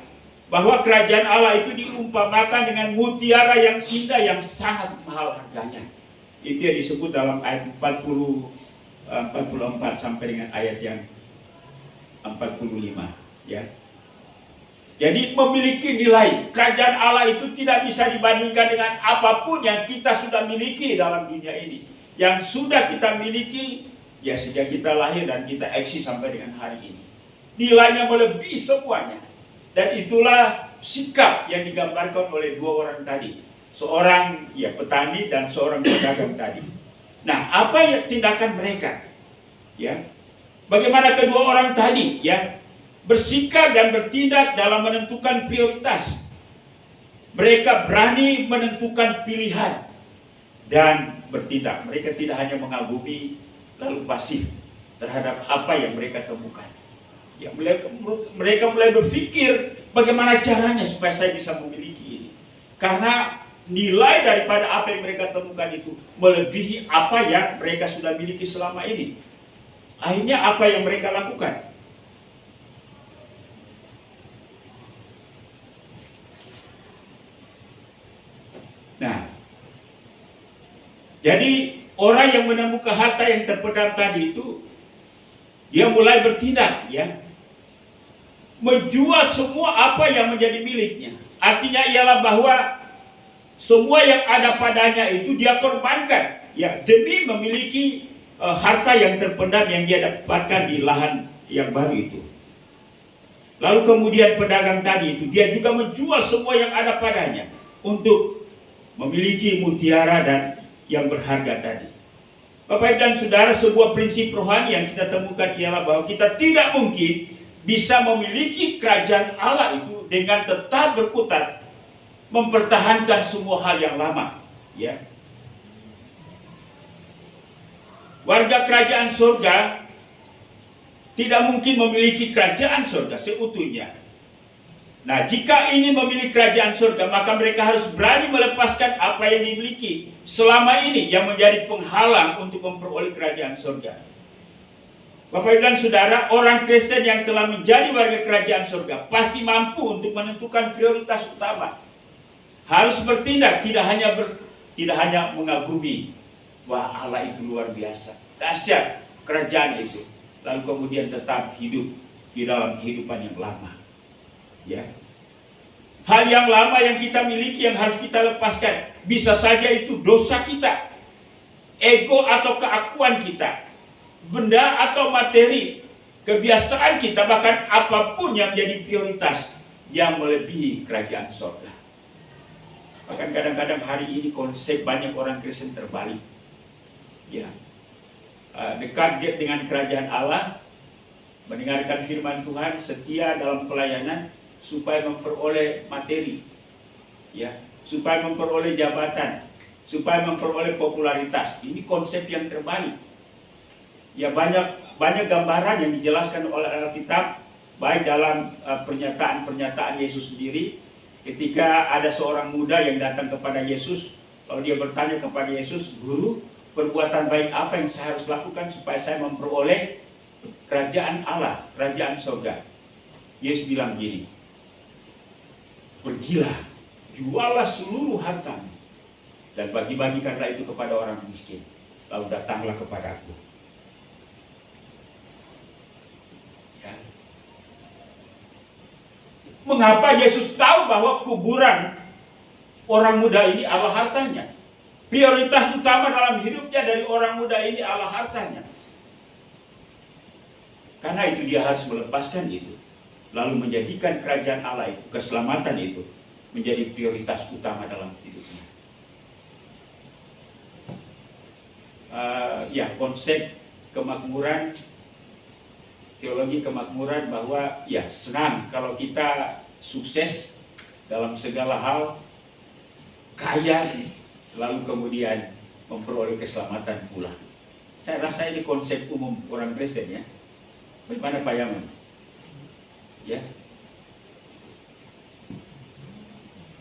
bahwa kerajaan Allah itu diumpamakan dengan mutiara yang indah yang sangat mahal harganya. Itu yang disebut dalam ayat 44 sampai dengan ayat yang 45, ya. Jadi memiliki nilai. Kerajaan Allah itu tidak bisa dibandingkan dengan apapun yang kita sudah miliki dalam dunia ini. Yang sudah kita miliki, ya, sejak kita lahir dan kita eksis sampai dengan hari ini. Nilainya melebihi semuanya. Dan itulah sikap yang digambarkan oleh dua orang tadi. Seorang, ya, petani dan seorang pedagang tadi. Nah, apa ya tindakan mereka? Ya, bagaimana kedua orang tadi, ya, bersikap dan bertindak dalam menentukan prioritas. Mereka berani menentukan pilihan dan bertindak. Mereka tidak hanya mengagumi lalu pasif terhadap apa yang mereka temukan. Ya, mereka mulai berpikir bagaimana caranya supaya saya bisa memiliki ini. Karena nilai daripada apa yang mereka temukan itu melebihi apa yang mereka sudah miliki selama ini. Akhirnya apa yang mereka lakukan? Nah, jadi orang yang menemukan harta yang terpendam tadi itu, dia mulai bertindak, ya, menjual semua apa yang menjadi miliknya. Artinya ialah bahwa semua yang ada padanya itu dia korbankan, ya, demi memiliki harta yang terpendam yang dia dapatkan di lahan yang baru itu. Lalu kemudian pedagang tadi itu dia juga menjual semua yang ada padanya untuk memiliki mutiara dan yang berharga tadi. Bapak Ibu dan Saudara, sebuah prinsip rohani yang kita temukan ialah bahwa kita tidak mungkin bisa memiliki kerajaan Allah itu dengan tetap berkutat mempertahankan semua hal yang lama, ya. Warga kerajaan surga tidak mungkin memiliki kerajaan surga seutuhnya. Nah, jika ingin memiliki kerajaan surga, maka mereka harus berani melepaskan apa yang dimiliki selama ini yang menjadi penghalang untuk memperoleh kerajaan surga. Bapak Ibu dan Saudara, orang Kristen yang telah menjadi warga kerajaan surga pasti mampu untuk menentukan prioritas utama. Harus bertindak, tidak hanya mengagumi, wah, Allah itu luar biasa, dahsyat kerajaan itu, lalu kemudian tetap hidup di dalam kehidupan yang lama. Ya, hal yang lama yang kita miliki yang harus kita lepaskan. Bisa saja itu dosa kita, ego atau keakuan kita, benda atau materi, kebiasaan kita, bahkan apapun yang menjadi prioritas yang melebihi kerajaan surga. Bahkan kadang-kadang hari ini konsep banyak orang Kristen terbalik. ya, dekat dengan kerajaan Allah, mendengarkan firman Tuhan, setia dalam pelayanan supaya memperoleh materi, ya, supaya memperoleh jabatan, supaya memperoleh popularitas. Ini konsep yang terbalik. Ya, banyak gambaran yang dijelaskan oleh Alkitab, baik dalam pernyataan-pernyataan Yesus sendiri. Ketika ada seorang muda yang datang kepada Yesus, lalu dia bertanya kepada Yesus, "Guru, perbuatan baik apa yang saya harus lakukan supaya saya memperoleh kerajaan Allah, kerajaan surga?" Yesus bilang gini, "Pergilah, jualah seluruh hartamu, dan bagi-bagikanlah itu kepada orang miskin, lalu datanglah kepadaku." Ya. Mengapa Yesus tahu bahwa kuburan orang muda ini adalah hartanya? Prioritas utama dalam hidupnya dari orang muda ini adalah hartanya. Karena itu dia harus melepaskan itu, lalu menjadikan kerajaan Allah itu, keselamatan itu, menjadi prioritas utama dalam hidupnya. Ya, konsep kemakmuran, teologi kemakmuran, bahwa ya senang kalau kita sukses dalam segala hal, kaya, lalu kemudian memperoleh keselamatan pula. Saya rasa ini konsep umum orang Kristen, ya. Bagaimana Pak Yaman? Ya.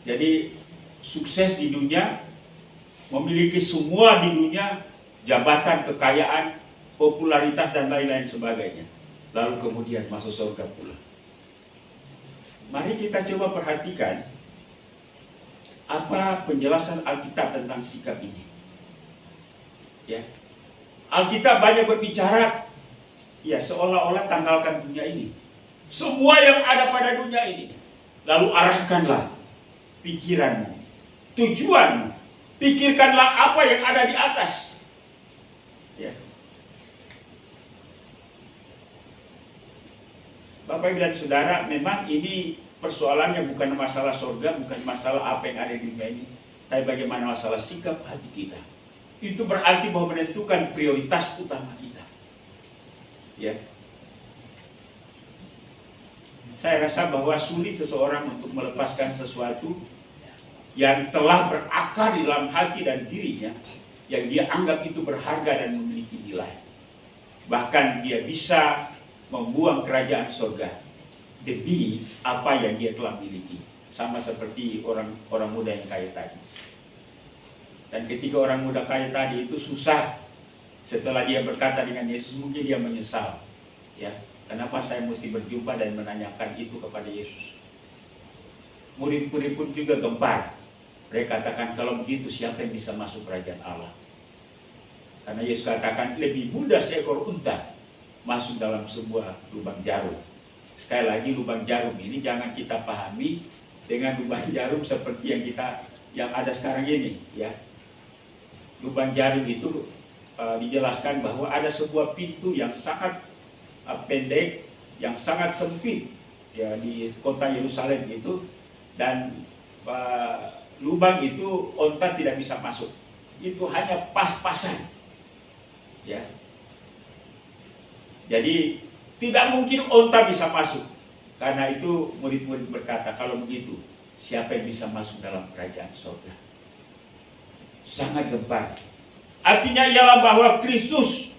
Jadi sukses di dunia, memiliki semua di dunia, jabatan, kekayaan, popularitas dan lain-lain sebagainya, lalu kemudian masuk surga pula. Mari kita coba perhatikan apa penjelasan Alkitab tentang sikap ini. Ya, Alkitab banyak berbicara, ya, seolah-olah tanggalkan dunia ini, semua yang ada pada dunia ini, lalu arahkanlah pikiranmu, tujuanmu, pikirkanlah apa yang ada di atas. Ya. Bapak Ibu dan Saudara, memang ini persoalannya bukan masalah surga, bukan masalah apa yang ada di dunia ini, tapi bagaimana masalah sikap hati kita. Itu berarti bahwa menentukan prioritas utama kita. Ya. Saya rasa bahwa sulit seseorang untuk melepaskan sesuatu yang telah berakar di dalam hati dan dirinya, yang dia anggap itu berharga dan memiliki nilai. Bahkan dia bisa membuang kerajaan surga demi apa yang dia telah miliki. Sama seperti orang muda yang kaya tadi. Dan ketika orang muda kaya tadi itu susah, setelah dia berkata dengan Yesus, mungkin dia menyesal. Ya, kenapa saya mesti berjumpa dan menanyakan itu kepada Yesus? Murid-murid pun juga gempar. Mereka katakan, kalau begitu siapa yang bisa masuk kerajaan Allah? Karena Yesus katakan, lebih mudah seekor unta masuk dalam sebuah lubang jarum. Sekali lagi, lubang jarum ini jangan kita pahami dengan lubang jarum seperti yang ada sekarang ini, ya. Lubang jarum itu dijelaskan bahwa ada sebuah pintu yang sangat pendek, yang sangat sempit, ya, di kota Yerusalem itu, dan lubang itu onta tidak bisa masuk. Itu hanya pas-pasan, ya. Jadi tidak mungkin onta bisa masuk. Karena itu murid-murid berkata, kalau begitu siapa yang bisa masuk dalam kerajaan surga? Sangat gempar. Artinya ialah bahwa Kristus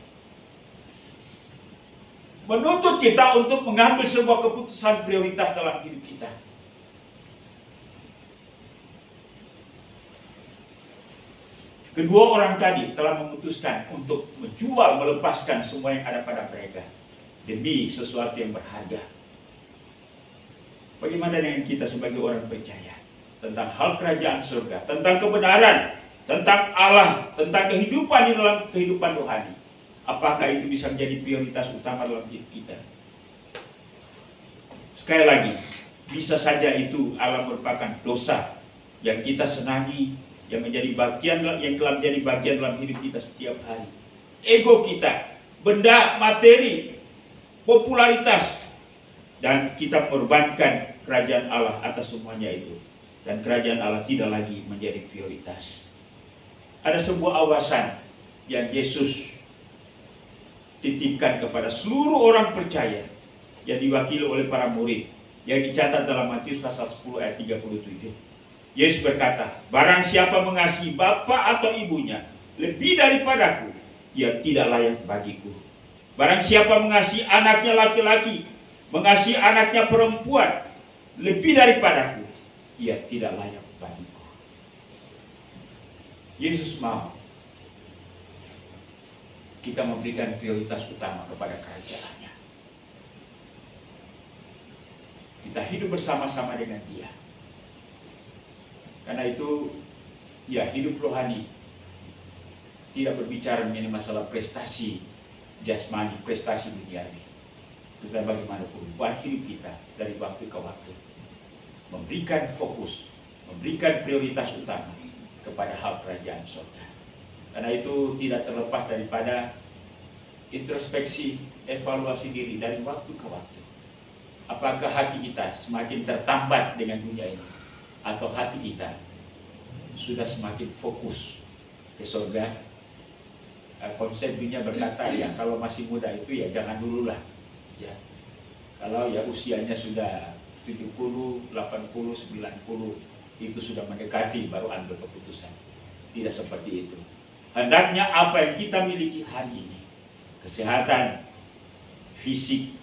menuntut kita untuk mengambil sebuah keputusan prioritas dalam hidup kita. Kedua orang tadi telah memutuskan untuk menjual, melepaskan semua yang ada pada mereka demi sesuatu yang berharga. Bagaimana dengan kita sebagai orang percaya tentang hal kerajaan surga, tentang kebenaran, tentang Allah, tentang kehidupan di dalam kehidupan rohani? Apakah itu bisa menjadi prioritas utama dalam hidup kita? Sekali lagi, bisa saja itu Allah merupakan dosa yang kita senangi, yang menjadi bagian, yang telah menjadi bagian dalam hidup kita setiap hari. Ego kita, benda, materi, popularitas, dan kita korbankan kerajaan Allah atas semuanya itu. Dan kerajaan Allah tidak lagi menjadi prioritas. Ada sebuah awasan yang Yesus titipkan kepada seluruh orang percaya yang diwakili oleh para murid yang dicatat dalam Matius pasal 10 ayat 37. Yesus berkata, barang siapa mengasihi bapa atau ibunya lebih daripadaku, ia tidak layak bagiku. Barang siapa mengasihi anaknya laki-laki, mengasihi anaknya perempuan lebih daripadaku, ia tidak layak bagiku. Yesus mau kita memberikan prioritas utama kepada kerajaannya. Kita hidup bersama-sama dengan Dia. Karena itu, ya, hidup rohani tidak berbicara mengenai masalah prestasi jasmani, prestasi duniawi. Tetapi bagaimana perubahan hidup kita dari waktu ke waktu, memberikan fokus, memberikan prioritas utama kepada hal kerajaan surga. Karena itu tidak terlepas daripada introspeksi, evaluasi diri dari waktu ke waktu. Apakah hati kita semakin tertambat dengan dunia ini, atau hati kita sudah semakin fokus ke surga? Konsep dunia berkata, ya kalau masih muda itu ya jangan dulu lah. Ya, kalau ya usianya sudah 70, 80, 90 itu sudah mendekati baru ambil keputusan. Tidak seperti itu. Hendaknya apa yang kita miliki hari ini, kesehatan, fisik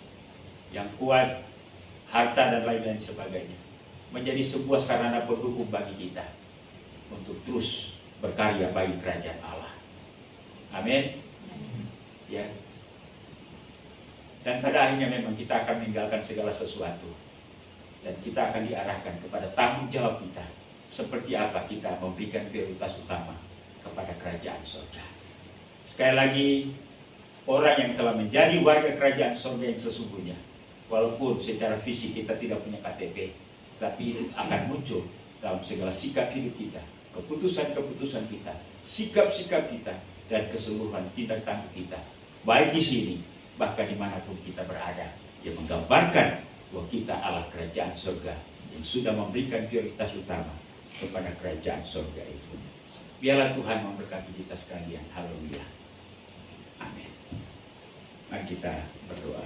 yang kuat, harta dan lain-lain sebagainya, menjadi sebuah sarana pendukung bagi kita untuk terus berkarya bagi kerajaan Allah. Amin. Ya. Dan pada akhirnya memang kita akan meninggalkan segala sesuatu, dan kita akan diarahkan kepada tanggung jawab kita, seperti apa kita memberikan prioritas utama kepada kerajaan surga. Sekali lagi, orang yang telah menjadi warga kerajaan surga yang sesungguhnya, walaupun secara fisik kita tidak punya KTP, tapi itu akan muncul dalam segala sikap hidup kita, keputusan-keputusan kita, sikap-sikap kita, dan keseluruhan tindak tanduk kita, baik di sini, bahkan dimanapun kita berada, yang menggambarkan bahwa kita adalah kerajaan surga yang sudah memberikan prioritas utama kepada kerajaan surga itu. Biarlah Tuhan memberkati kita sekalian. Haleluya. Amin. Mari kita berdoa.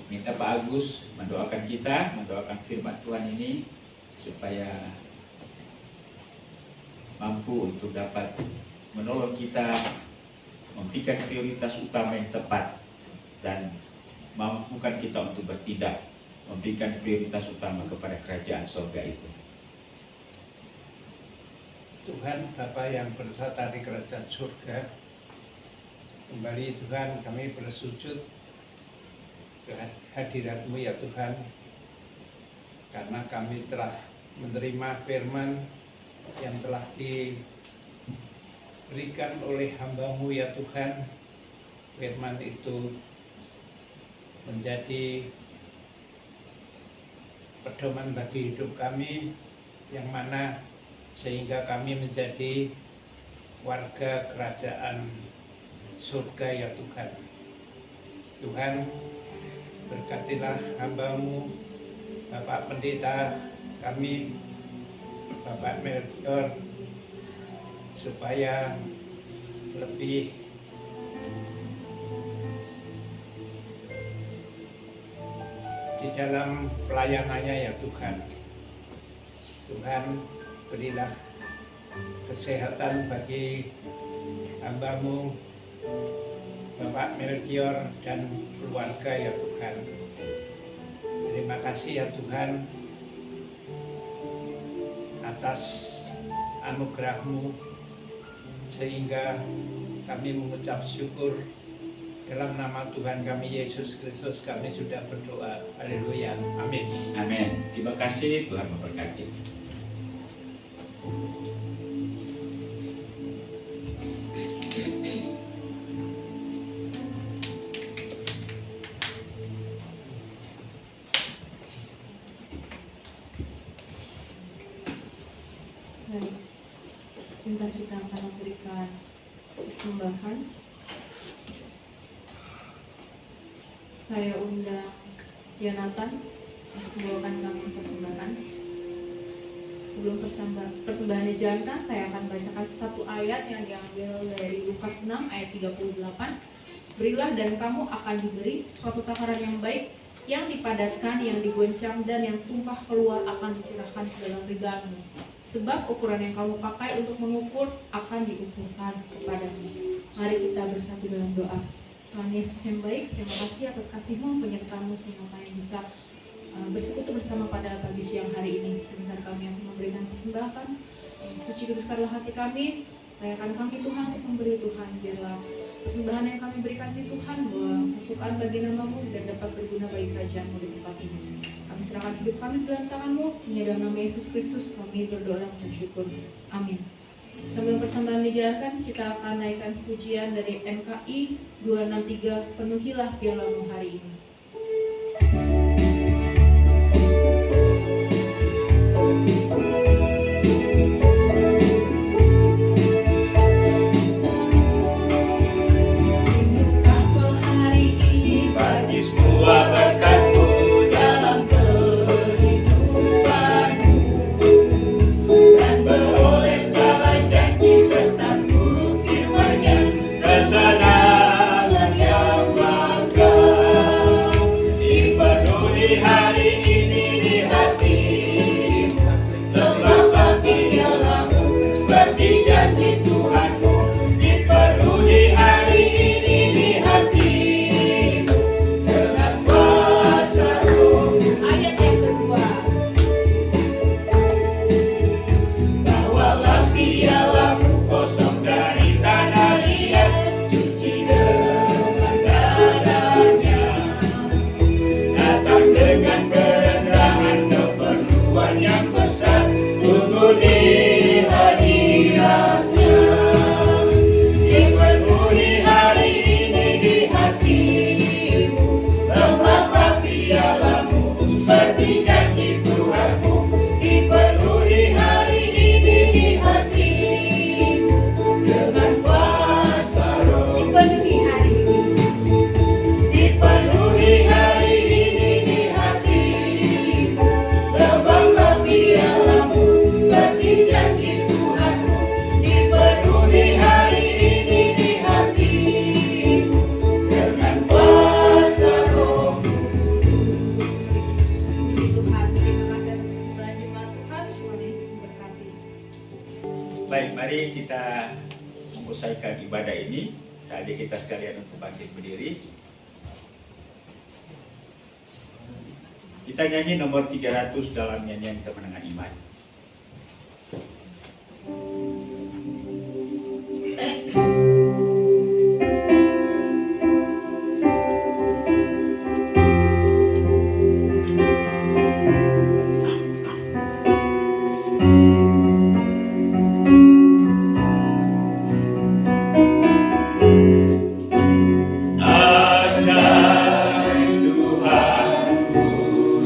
Minta Pak Agus mendoakan kita, mendoakan firman Tuhan ini supaya mampu untuk dapat menolong kita memberikan prioritas utama yang tepat, dan mampukan kita untuk bertindak memberikan prioritas utama kepada kerajaan surga itu. Tuhan Bapa yang bertata di kerajaan surga, kembali Tuhan kami bersujud ke hadirat-Mu ya Tuhan, karena kami telah menerima firman yang telah diberikan oleh hamba-Mu ya Tuhan. Firman itu menjadi pedoman bagi hidup kami, yang mana sehingga kami menjadi warga kerajaan surga ya Tuhan. Tuhan, berkatilah hamba-Mu, Bapak Pendeta kami, Bapak Melchior, supaya lebih di dalam pelayanannya ya Tuhan. Tuhan, berilah kesehatan bagi hamba-Mu, Bapak Melchior dan keluarga ya Tuhan. Terima kasih ya Tuhan atas anugerah-Mu, sehingga kami mengucap syukur. Dalam nama Tuhan kami Yesus Kristus kami sudah berdoa. Haleluya. Amin. Amin. Terima kasih, Tuhan memberkati. Baik, sebentar kita akan memberikan persembahan. Saya undang Yonatan untuk membawakan kami persembahan. Sebelum persembahan dijalankan, saya akan bacakan satu ayat yang diambil dari Lukas 6 ayat 38. Berilah dan kamu akan diberi, suatu takaran yang baik, yang dipadatkan, yang digoncang, dan yang tumpah keluar akan dicurahkan ke dalam ribamu. Sebab ukuran yang kamu pakai untuk mengukur akan diukurkan kepadamu. Mari kita bersatu dalam doa. Tuhan Yesus yang baik, terima kasih atas kasih-Mu penyertaan-Mu sehingga kami bisa bersekutu bersama pada pagi siang hari ini. Sebentar kami akan memberikan persembahan. Suci kuduskanlah hati kami, layakan kami Tuhan untuk memberi Tuhan. Biarlah persembahan yang kami berikan ini Tuhan kesukaan bagi nama-Mu dan dapat berguna bagi kerajaan-Mu di tempat ini. Kami serahkan hidup kami ke dalam tangan-Mu. Hanya dalam nama Yesus Kristus kami berdoa dan mengucap syukur. Amin. Sambil persembahan dijalankan, kita akan naikkan pujian dari NKI 263, Penuhilah Piala-Mu hari ini. Baik, mari kita selesaikan ibadah ini. Saatnya kita sekalian untuk bangkit berdiri. Kita nyanyi nomor 300 dalam nyanyian kemenangan iman.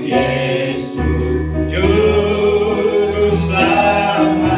Yesus, Juru Selamat.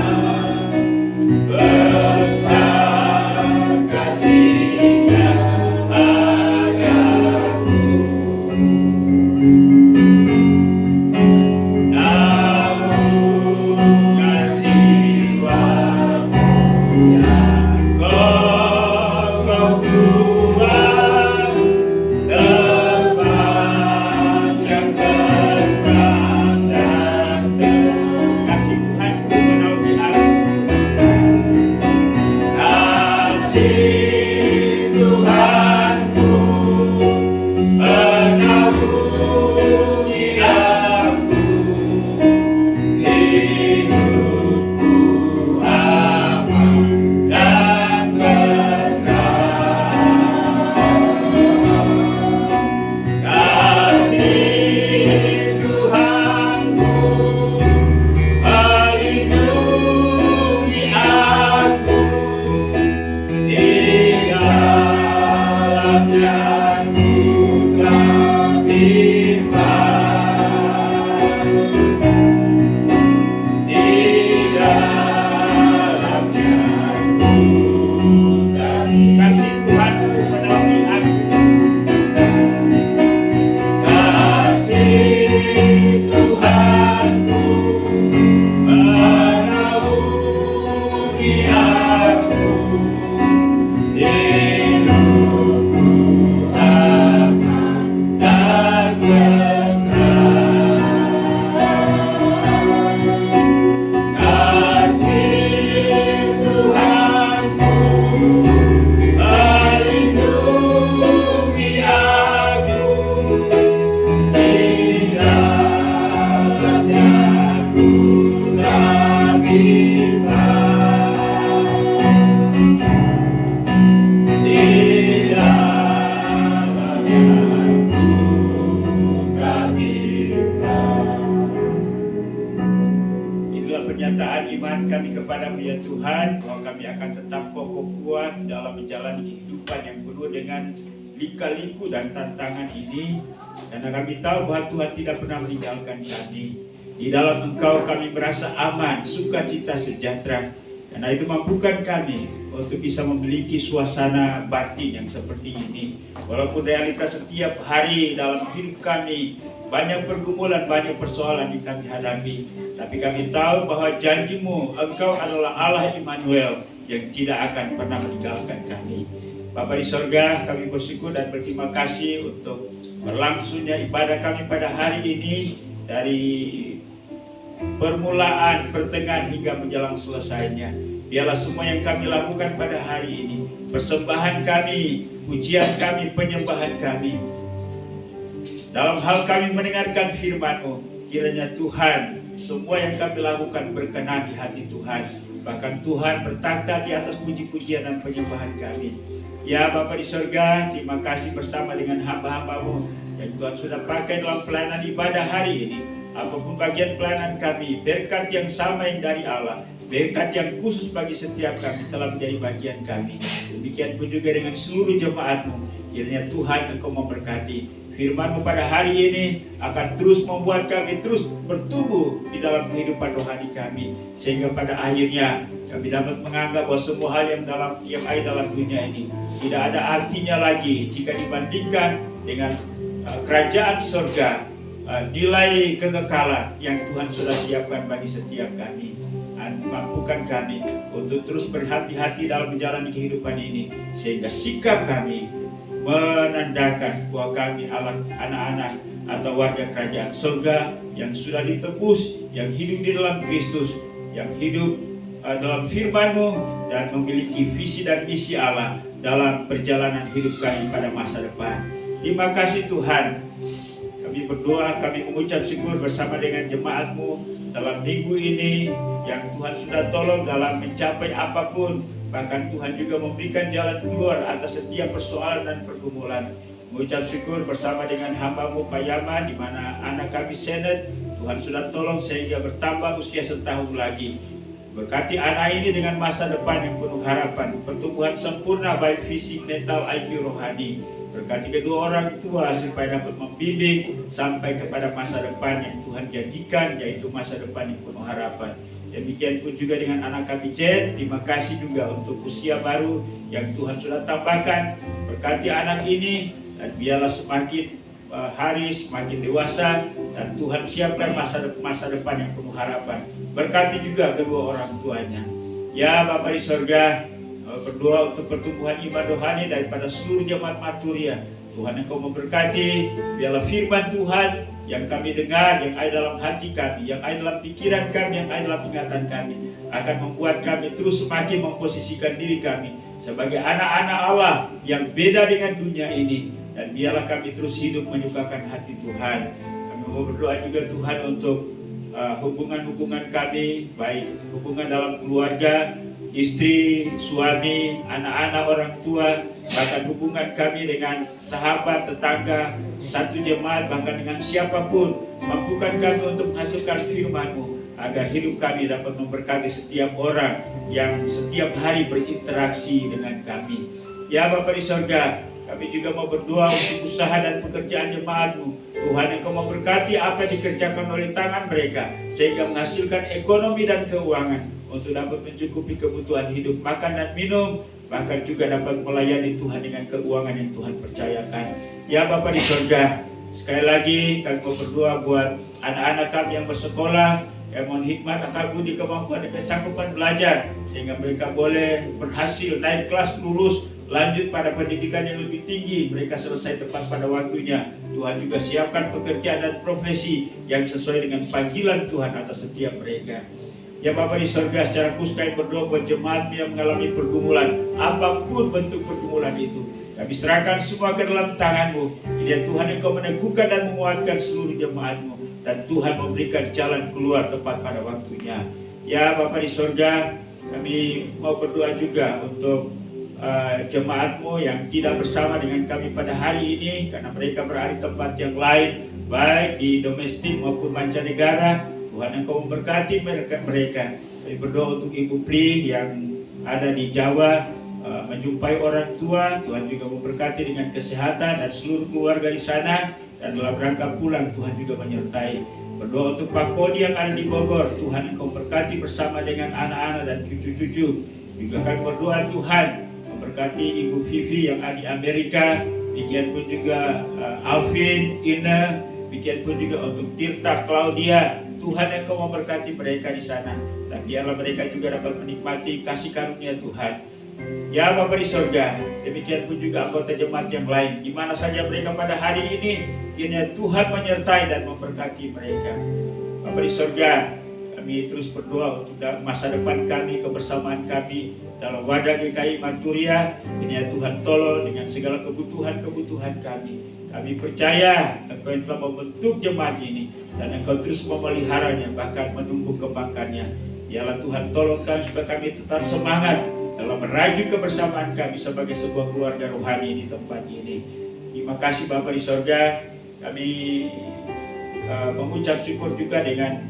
pernyataan iman kami kepadamu ya Tuhan, bahwa kami akan tetap kokoh kuat dalam menjalani kehidupan yang penuh dengan lika-liku dan tantangan ini, karena kami tahu bahwa Tuhan tidak pernah meninggalkan kami. Di dalam Engkau kami merasa aman, sukacita, sejahtera. Karena itu mampukan kami untuk bisa memiliki suasana batin yang seperti ini. Walaupun realitas setiap hari dalam hidup kami banyak pergumulan, banyak persoalan yang kami hadapi, tapi kami tahu bahwa janji-Mu, Engkau adalah Allah Immanuel yang tidak akan pernah meninggalkan kami. Bapa di sorga, kami bersyukur dan berterima kasih untuk berlangsungnya ibadah kami pada hari ini, dari permulaan, pertengahan hingga menjelang selesainya. Biarlah semua yang kami lakukan pada hari ini, persembahan kami, pujian kami, penyembahan kami, dalam hal kami mendengarkan firman-Mu, kiranya Tuhan, semua yang kami lakukan berkenan di hati Tuhan. Bahkan Tuhan bertakhta di atas puji-pujian dan penyembahan kami. Ya Bapa di surga, terima kasih bersama dengan hamba-hamba-Mu yang Tuhan sudah pakai dalam pelayanan ibadah hari ini. Apapun bagian pelayanan kami, berkat yang sama yang dari Allah, berkat yang khusus bagi setiap kami telah menjadi bagian kami. Demikian pun juga dengan seluruh jemaat-Mu, kiranya Tuhan Engkau memberkati. Firman-Mu pada hari ini akan terus membuat kami terus bertumbuh di dalam kehidupan rohani kami, sehingga pada akhirnya kami dapat menganggap bahwa semua hal yang ada dalam dunia ini tidak ada artinya lagi jika dibandingkan dengan kerajaan surga, nilai kekekalan yang Tuhan sudah siapkan bagi setiap kami. Mampukan kami untuk terus berhati-hati dalam menjalani kehidupan ini, sehingga sikap kami menandakan bahwa kami anak-anak atau warga kerajaan surga yang sudah ditebus, yang hidup di dalam Kristus, yang hidup dalam firman-Mu, dan memiliki visi dan misi Allah dalam perjalanan hidup kami pada masa depan. Terima kasih Tuhan. Kami berdoa, kami mengucap syukur bersama dengan jemaat-Mu dalam minggu ini yang Tuhan sudah tolong dalam mencapai apapun. Bahkan Tuhan juga memberikan jalan keluar atas setiap persoalan dan pergumulan. Mengucap syukur bersama dengan hamba-Mu Pak Yaman, di mana anak kami Senet, Tuhan sudah tolong sehingga bertambah usia setahun lagi. Berkati anak ini dengan masa depan yang penuh harapan, pertumbuhan sempurna baik fisik, mental, IQ, rohani. Berkati kedua orang tua supaya dapat membimbing sampai kepada masa depan yang Tuhan janjikan, yaitu masa depan yang penuh harapan. Demikian pun juga dengan anak kami Jen, terima kasih juga untuk usia baru yang Tuhan sudah tambahkan. Berkati anak ini dan biarlah semakin hari semakin dewasa, dan Tuhan siapkan masa depan yang penuh harapan. Berkati juga kedua orang tuanya. Ya Bapa di sorga, berdoa untuk pertumbuhan iman rohani daripada seluruh jemaat Marturia. Tuhan Engkau memberkati, biarlah firman Tuhan yang kami dengar, yang ada dalam hati kami, yang ada dalam pikiran kami, yang ada dalam ingatan kami, akan membuat kami terus semakin memposisikan diri kami sebagai anak-anak Allah yang beda dengan dunia ini. Dan biarlah kami terus hidup menyukakan hati Tuhan. Kami mau berdoa juga Tuhan untuk hubungan-hubungan kami, baik hubungan dalam keluarga, istri, suami, anak-anak, orang tua, bahkan hubungan kami dengan sahabat, tetangga, satu jemaat, bahkan dengan siapapun. Mampukan kami untuk menghasilkan firman-Mu, agar hidup kami dapat memberkati setiap orang yang setiap hari berinteraksi dengan kami. Ya Bapa di sorga, kami juga mau berdoa untuk usaha dan pekerjaan jemaat-Mu. Tuhan Engkau memberkati apa yang dikerjakan oleh tangan mereka, sehingga menghasilkan ekonomi dan keuangan untuk dapat mencukupi kebutuhan hidup, makan dan minum, bahkan juga dapat melayani Tuhan dengan keuangan yang Tuhan percayakan. Ya Bapa di sorga, sekali lagi kami mau berdoa buat anak-anak kami yang bersekolah, yang mohon hikmat, akal budi, kemampuan dan kesanggupan belajar, sehingga mereka boleh berhasil naik kelas, lulus, lanjut pada pendidikan yang lebih tinggi, mereka selesai tepat pada waktunya. Tuhan juga siapkan pekerjaan dan profesi yang sesuai dengan panggilan Tuhan atas setiap mereka. Ya Bapa di sorga, secara khusus kami berdoa buat jemaat yang mengalami pergumulan, apapun bentuk pergumulan itu, kami serahkan semua ke dalam tangan-Mu. Ya Tuhan, Engkau meneguhkan dan menguatkan seluruh jemaat-Mu, dan Tuhan memberikan jalan keluar tepat pada waktunya. Ya Bapa di sorga, kami mau berdoa juga untuk jemaat-Mu yang tidak bersama dengan kami pada hari ini, karena mereka berada di tempat yang lain, baik di domestik maupun mancanegara. Tuhan Engkau memberkati mereka. Kami berdoa untuk Ibu Pri yang ada di Jawa, menjumpai orang tua. Tuhan juga memberkati dengan kesehatan dan seluruh keluarga di sana. Dan dalam rangka pulang, Tuhan juga menyertai. Berdoa untuk Pak Kodi yang ada di Bogor. Tuhan Engkau berkati bersama dengan anak-anak dan cucu-cucu. Juga kami berdoa Tuhan memberkati Ibu Vivi yang ada di Amerika. Demikian pun juga Alvin, Ina. Demikian pun juga untuk Tirta, Claudia. Tuhan Engkau memberkati mereka di sana. Dan biarlah mereka juga dapat menikmati kasih karunia Tuhan. Ya Bapa di sorga, demikian pun juga anggota jemaat yang lain, di mana saja mereka pada hari ini, kiranya Tuhan menyertai dan memberkati mereka. Bapa di sorga, kami terus berdoa untuk masa depan kami, kebersamaan kami dalam wadah GKI Marturia. Kiranya Tuhan tolong dengan segala kebutuhan-kebutuhan kami. Kami percaya Engkau yang telah membentuk jemaat ini dan Engkau terus memeliharanya, bahkan menumbuh kembangkannya. Biarlah Tuhan tolong kami supaya kami tetap semangat dalam merajut kebersamaan kami sebagai sebuah keluarga rohani di tempat ini. Terima kasih Bapa di sorga. Kami mengucap syukur juga dengan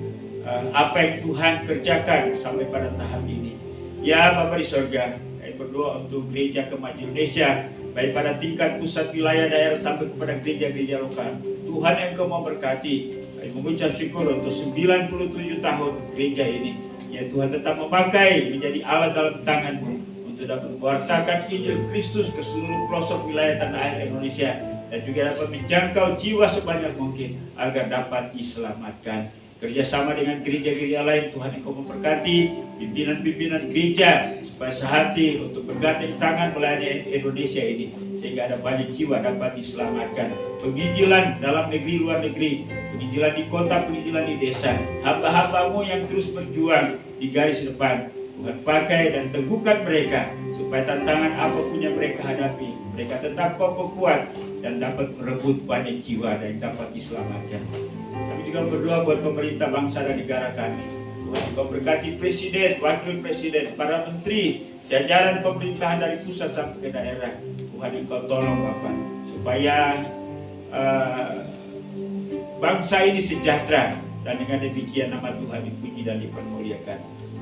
apa yang Tuhan kerjakan sampai pada tahap ini. Ya Bapa di sorga, kami berdoa untuk Gereja Kemajuan Indonesia, baik pada tingkat pusat, wilayah, daerah sampai kepada gereja-gereja lokal. Tuhan yang Engkau memberkati. Kami mengucap syukur untuk 97 tahun gereja ini. Ya Tuhan tetap memakai menjadi alat dalam tangan-Mu untuk dapat mewartakan Injil Kristus ke seluruh pelosok wilayah tanah air Indonesia dan juga dapat menjangkau jiwa sebanyak mungkin agar dapat diselamatkan. Kerjasama dengan gereja-gereja lain, Tuhan Engkau memberkati pimpinan-pimpinan gereja supaya sehati untuk bergandeng tangan melayani Indonesia ini sehingga ada banyak jiwa dapat diselamatkan. Penginjilan dalam negeri, luar negeri, penginjilan di kota, penginjilan di desa, hamba-hamba-Mu yang terus berjuang di garis depan, Tuhan pakai dan teguhkan mereka supaya tantangan apapun yang mereka hadapi, mereka tetap kokoh kuat dan dapat merebut banyak jiwa dan dapat diselamatkan. Kami juga berdoa buat pemerintah bangsa dan negara kami. Tuhan Engkau berkati presiden, wakil presiden, para menteri, jajaran pemerintahan dari pusat sampai ke daerah. Tuhan Engkau tolong Bapa supaya bangsa ini sejahtera dan dengan demikian nama Tuhan dipuji dan dipermuliakan.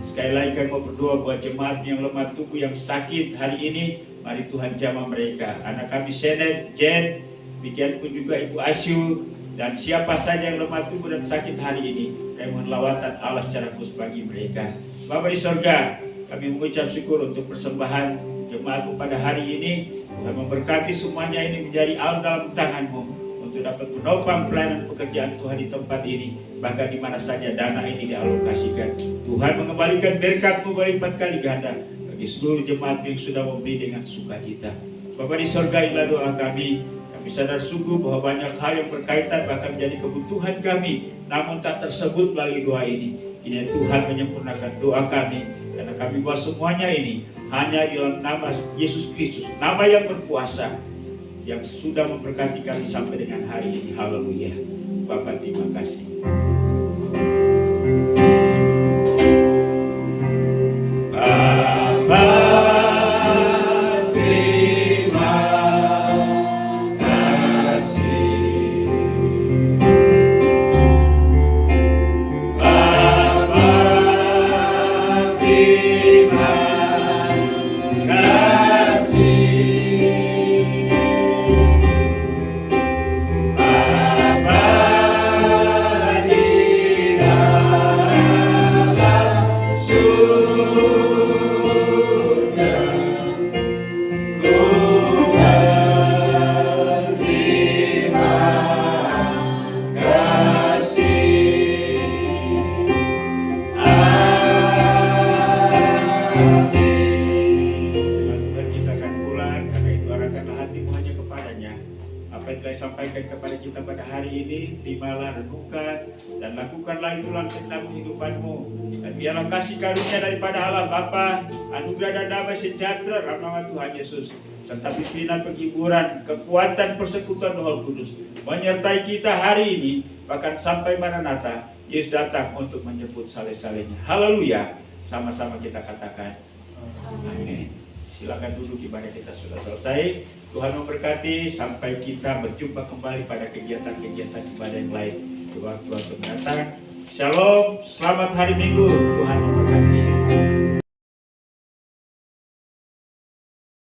Sekali lagi kami mau berdoa buat jemaat yang lemah tubuh yang sakit hari ini. Mari Tuhan jamah mereka. Anak kami Senet, Jen, demikian pun juga Ibu Asyu dan siapa saja yang lemah tubuh dan sakit hari ini. Kami mohon lawatan Allah secara khusus bagi mereka. Bapa di sorga, kami mengucap syukur untuk persembahan jemaat pada hari ini. Tuhan memberkati semuanya ini menjadi alat dalam tangan-Mu untuk dapat menopang pelayanan pekerjaan Tuhan di tempat ini, bahkan di mana saja dana ini dialokasikan. Tuhan mengembalikan berkat-Mu berlipat kali ganda bagi seluruh jemaat yang sudah memberi dengan sukacita. Bapa di sorga, inilah doa kami. Kami sadar sungguh bahwa banyak hal yang berkaitan bahkan menjadi kebutuhan kami, namun tak tersebut melalui doa ini. Ini Tuhan menyempurnakan doa kami, karena kami bahwa semuanya ini hanya di dalam nama Yesus Kristus, nama yang berkuasa, yang sudah memberkati kami sampai dengan hari ini. Haleluya. Bapa, terima kasih. Sampaikan kepada kita pada hari ini, terimalah, renungkan dan lakukanlah itu dalam kehidupanmu. Dan biarlah kasih karunia daripada Allah Bapa, anugerah dan damai sejahtera rahmat Tuhan Yesus, serta pimpinan penghiburan, kekuatan persekutuan Roh Kudus menyertai kita hari ini, bahkan sampai Maranatha, Yesus datang untuk menjemput saleh-salehnya. Haleluya. Sama-sama kita katakan amin. Silakan duduk, ibadah kita sudah selesai. Tuhan memberkati sampai kita berjumpa kembali pada kegiatan-kegiatan ibadah yang lain di waktu-waktu mendatang. Shalom, selamat hari Minggu, Tuhan memberkati.